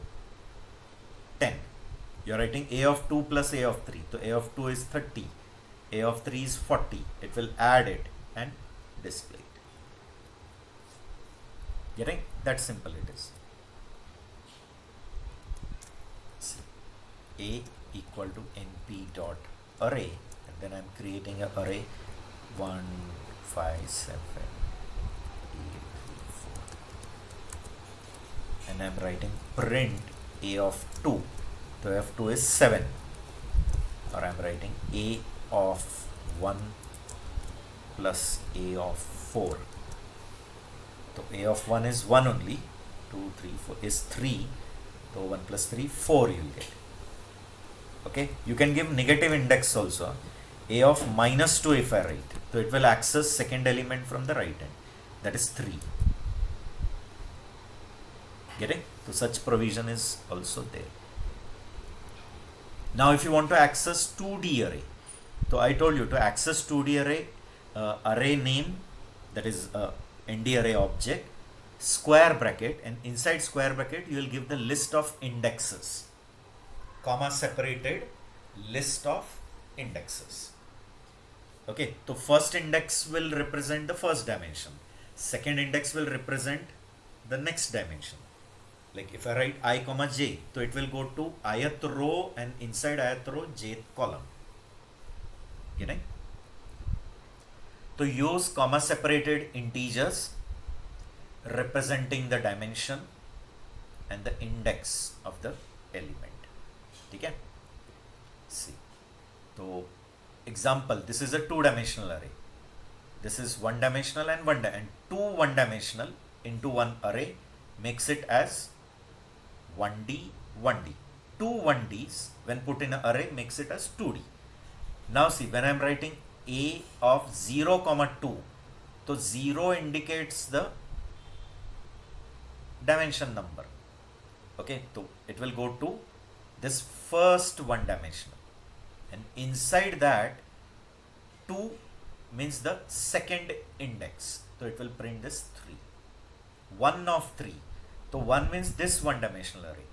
10, you are writing a of 2 plus a of 3. So a of 2 is 30, a of 3 is 40. It will add it and display it. Getting? That simple it is. A equal to np dot array, and then I'm creating an array 1, 5, 7, 8, 3, 4, and I'm writing print a of 2. So a of 2 is 7, or I'm writing a of 1 plus a of 4. So a of 1 is 1 only, 2, 3, 4 is 3. So 1 plus 3, 4 you will get. Okay, you can give negative index also. A of minus 2 if I write, so it will access second element from the right hand, that is 3. Getting? So such provision is also there. Now if you want to access 2D array, so I told you to access 2D array, array name, that is ND array object, square bracket, and inside square bracket you will give the list of indexes, comma separated list of indexes. Okay, so first index will represent the first dimension, second index will represent the next dimension. Like if I write I comma j, so it will go to ith row, and inside ith row jth column. Getting? So use comma separated integers representing the dimension and the index of the element. Okay? See. So example, this is a 2-dimensional array. This is 1-dimensional and and 2 1-dimensional into one array makes it as 1D, 1D. 2 1Ds when put in an array makes it as 2D. Now see, when I am writing a of 0 comma 2, so 0 indicates the dimension number. Okay, so it will go to this first 1-dimensional, and inside that 2 means the second index, so it will print this 3. 1 of 3, so 1 means this 1-dimensional array,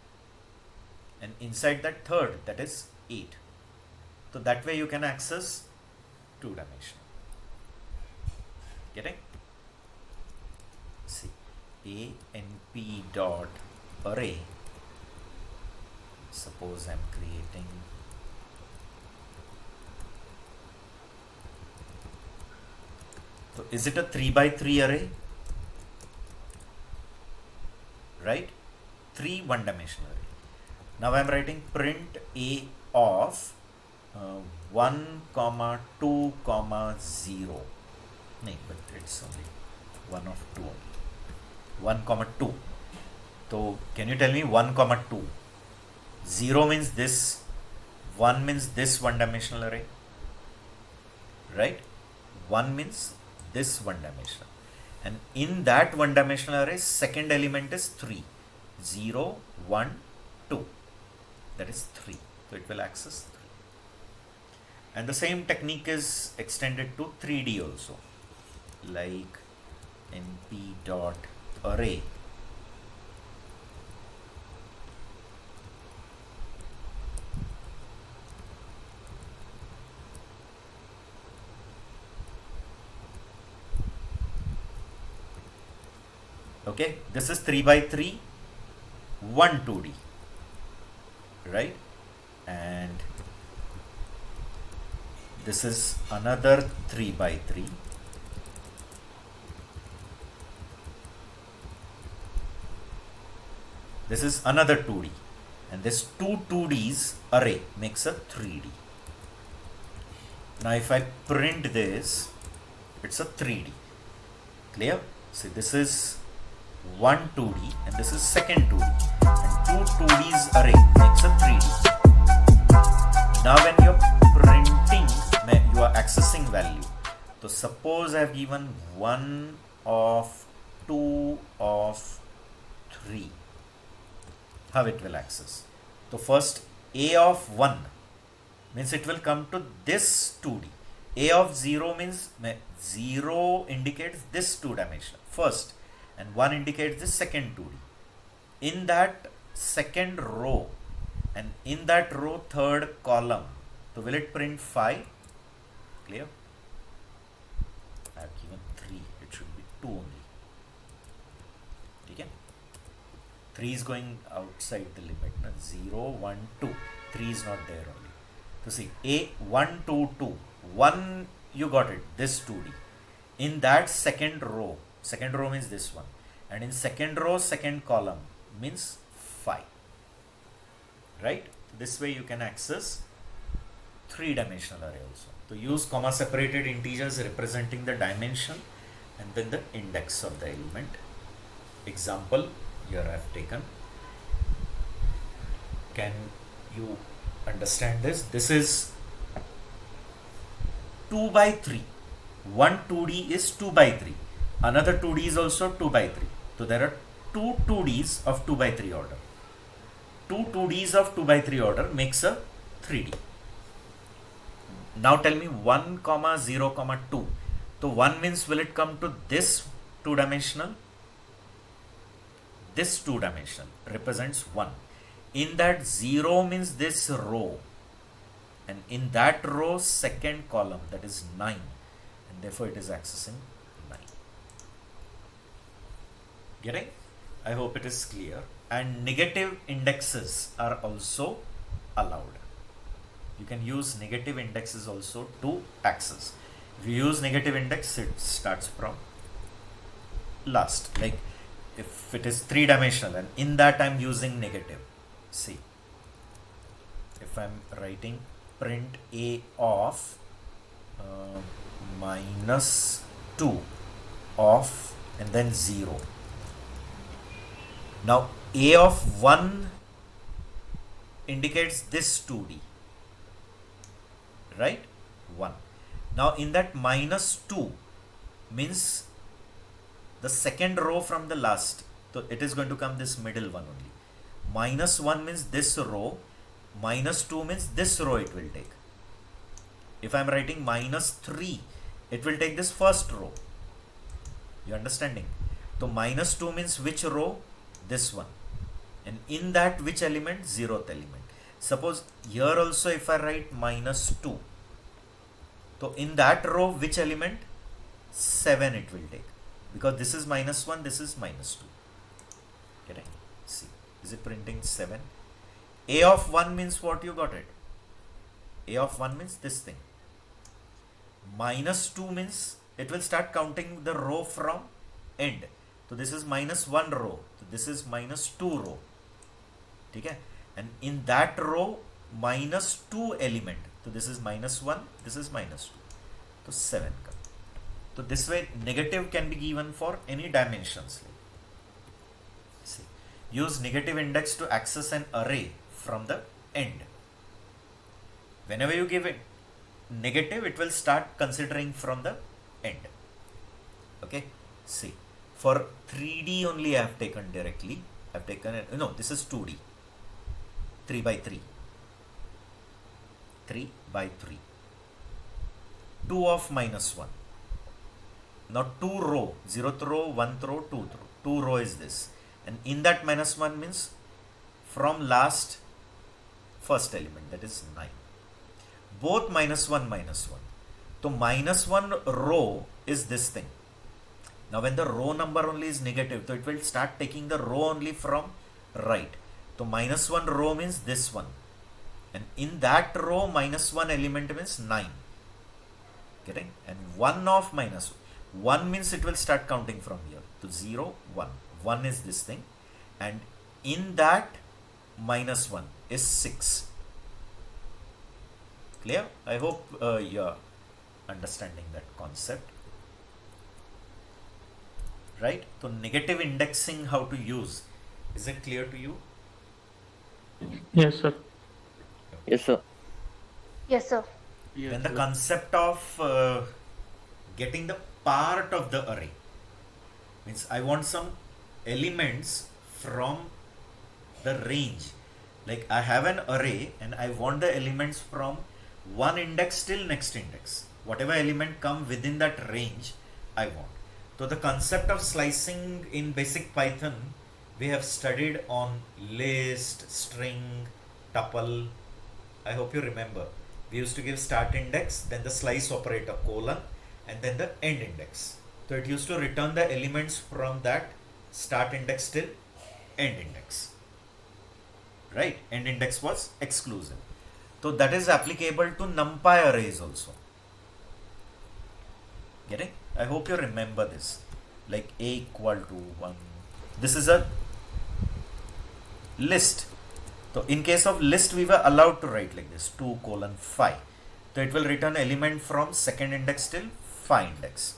and inside that third, that is 8. So that way you can access 2-dimensional. Getting? See, a np dot array, suppose I'm creating so is it a 3 by 3 array? Right? 3 1-dimensional array. Now I'm writing print a of 1 comma 2 comma 0. No, but it's only 1 of 2 only. 1 comma 2. So can you tell me 1 comma 2? 0 means this, 1 means this 1-dimensional array, right? 1 means this 1-dimensional, and in that 1-dimensional array second element is 3, 0, 1, 2, that is 3, so it will access 3. And the same technique is extended to 3D also, like np dot array Okay, this is 3 by 3 one 2D, right? And this is another 3 by 3. This is another 2D, and this two 2Ds array makes a 3D. Now if I print this, it's a 3D. Clear? See, this is one 2D and this is second 2D, and two 2Ds array makes a 3D. Now when you're printing, you are accessing value. So suppose I have given 1 of 2 of 3. How it will access? So first a of 1 means it will come to this 2D. A of 0 means 0 indicates this 2 dimension first, and 1 indicates the second 2D. In that second row and in that row third column, so will it print 5? Clear? I have given 3, it should be 2 only. Okay? 3 is going outside the limit. 0, 1, 2. 3 is not there only. So see, A 1, 2, 2. 1 you got it, this 2D. In that second row means this one. And in second row, second column means 5. Right? This way you can access 3-dimensional array also. So use comma separated integers representing the dimension and then the index of the element. Example here I have taken. Can you understand this? This is 2 by 3. One 2D is 2 by 3. Another 2D is also 2 by 3. So there are two 2Ds of 2 by 3 order. Two 2Ds of 2 by 3 order makes a 3D. Now tell me 1, 0, 2. So 1 means will it come to this 2-dimensional? This 2-dimensional represents 1. In that 0 means this row. And in that row second column, that is 9. And therefore it is accessing 9. Getting? I hope it is clear. And negative indexes are also allowed. You can use negative indexes also to access. If you use negative index, it starts from last. Like if it is 3-dimensional and in that I'm using negative. See, if I'm writing print a of minus 2 of and then 0. Now a of 1 indicates this 2D, right? 1. Now in that minus 2 means the second row from the last. So it is going to come this middle one only. Minus 1 means this row. Minus 2 means this row it will take. If I am writing minus 3, it will take this first row. You understanding? So minus 2 means which row? This one. And in that which element? 0th element. Suppose here also if I write minus 2. So in that row which element? 7 it will take. Because this is minus 1, this is minus 2. Okay, see. Is it printing 7? A of 1 means what you got it? A of 1 means this thing. Minus 2 means it will start counting the row from end. So this is minus 1 row. So this is minus 2 row. Okay? And in that row, minus 2 element. So this is minus 1, this is minus 2. So 7 come. So this way negative can be given for any dimensions. See. Use negative index to access an array from the end. Whenever you give it negative, it will start considering from the end. Okay, see, for 3D only I have taken directly. I have taken it, no, this is 2D. 3 by 3. 3 by 3. 2 of minus 1. Now 2 row, 0th row, 1th row, 2th row. 2 row is this. And in that minus 1 means from last first element, that is 9. Both minus 1, minus 1. So minus 1 row is this thing. Now when the row number only is negative, so it will start taking the row only from right. So minus 1 row means this one, and in that row minus 1 element means 9. Getting? And 1 of minus 1 means it will start counting from here. So 0, 1. 1 is this thing, and in that minus 1 is 6. Clear? I hope you're understanding that concept. Right? So negative indexing, how to use. Is it clear to you? Yes, sir. Yes, sir. Yes, sir. Yes, Then the sir. concept of getting the part of the array means I want some elements from the range. Like I have an array and I want the elements from one index till next index. Whatever element come within that range, I want. So the concept of slicing in basic Python we have studied on list, string, tuple. I hope you remember. We used to give start index, then the slice operator colon, and then the end index. So it used to return the elements from that start index till end index. Right? End index was exclusive. So that is applicable to numpy arrays also. Getting? I hope you remember this. Like a equal to 1. This is a list. So in case of list, we were allowed to write like this 2 colon 5. So it will return element from second index till 5 index.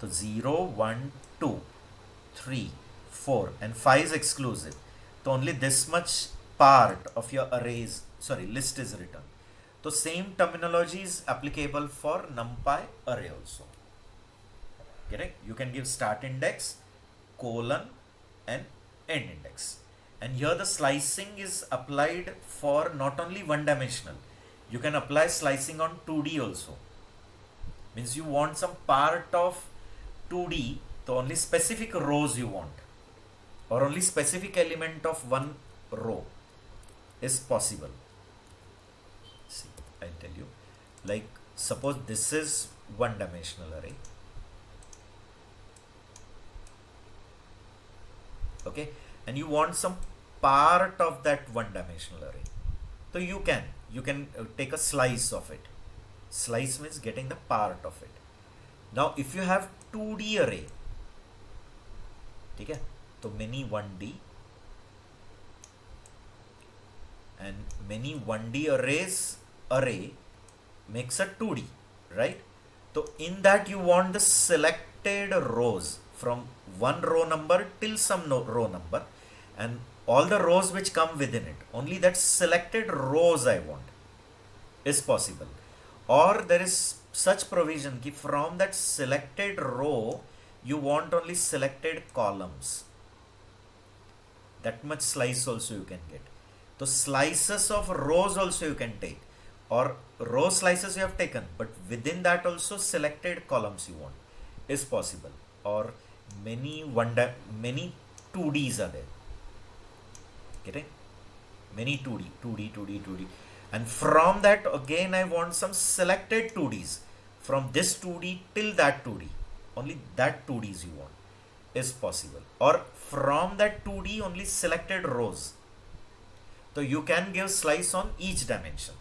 So 0, 1, 2, 3, 4 and 5 is exclusive. So only this much part of your arrays, list is written. So same terminology is applicable for numpy array also. Correct? You can give start index, colon and end index. And here the slicing is applied for not only one dimensional. You can apply slicing on 2D also. Means you want some part of 2D, so only specific rows you want, or only specific element of one row is possible. See, I'll tell you. Like suppose this is one dimensional array. Okay, and you want some part of that one dimensional array. So you can take a slice of it. Slice means getting the part of it. Now if you have 2D array, okay, so many 1D and many 1D array makes a 2D, right? So in that you want the selected rows from one row number till some row number, and all the rows which come within it, only that selected rows I want is possible. Or there is such provision that from that selected row you want only selected columns. That much slice also you can get. So slices of rows also you can take, or row slices you have taken, but within that also selected columns you want is possible. Or many 2Ds are there. Getting? Many 2D. And from that again I want some selected 2Ds. From this 2D till that 2D. Only that 2Ds you want is possible. Or from that 2D only selected rows. So you can give slice on each dimension.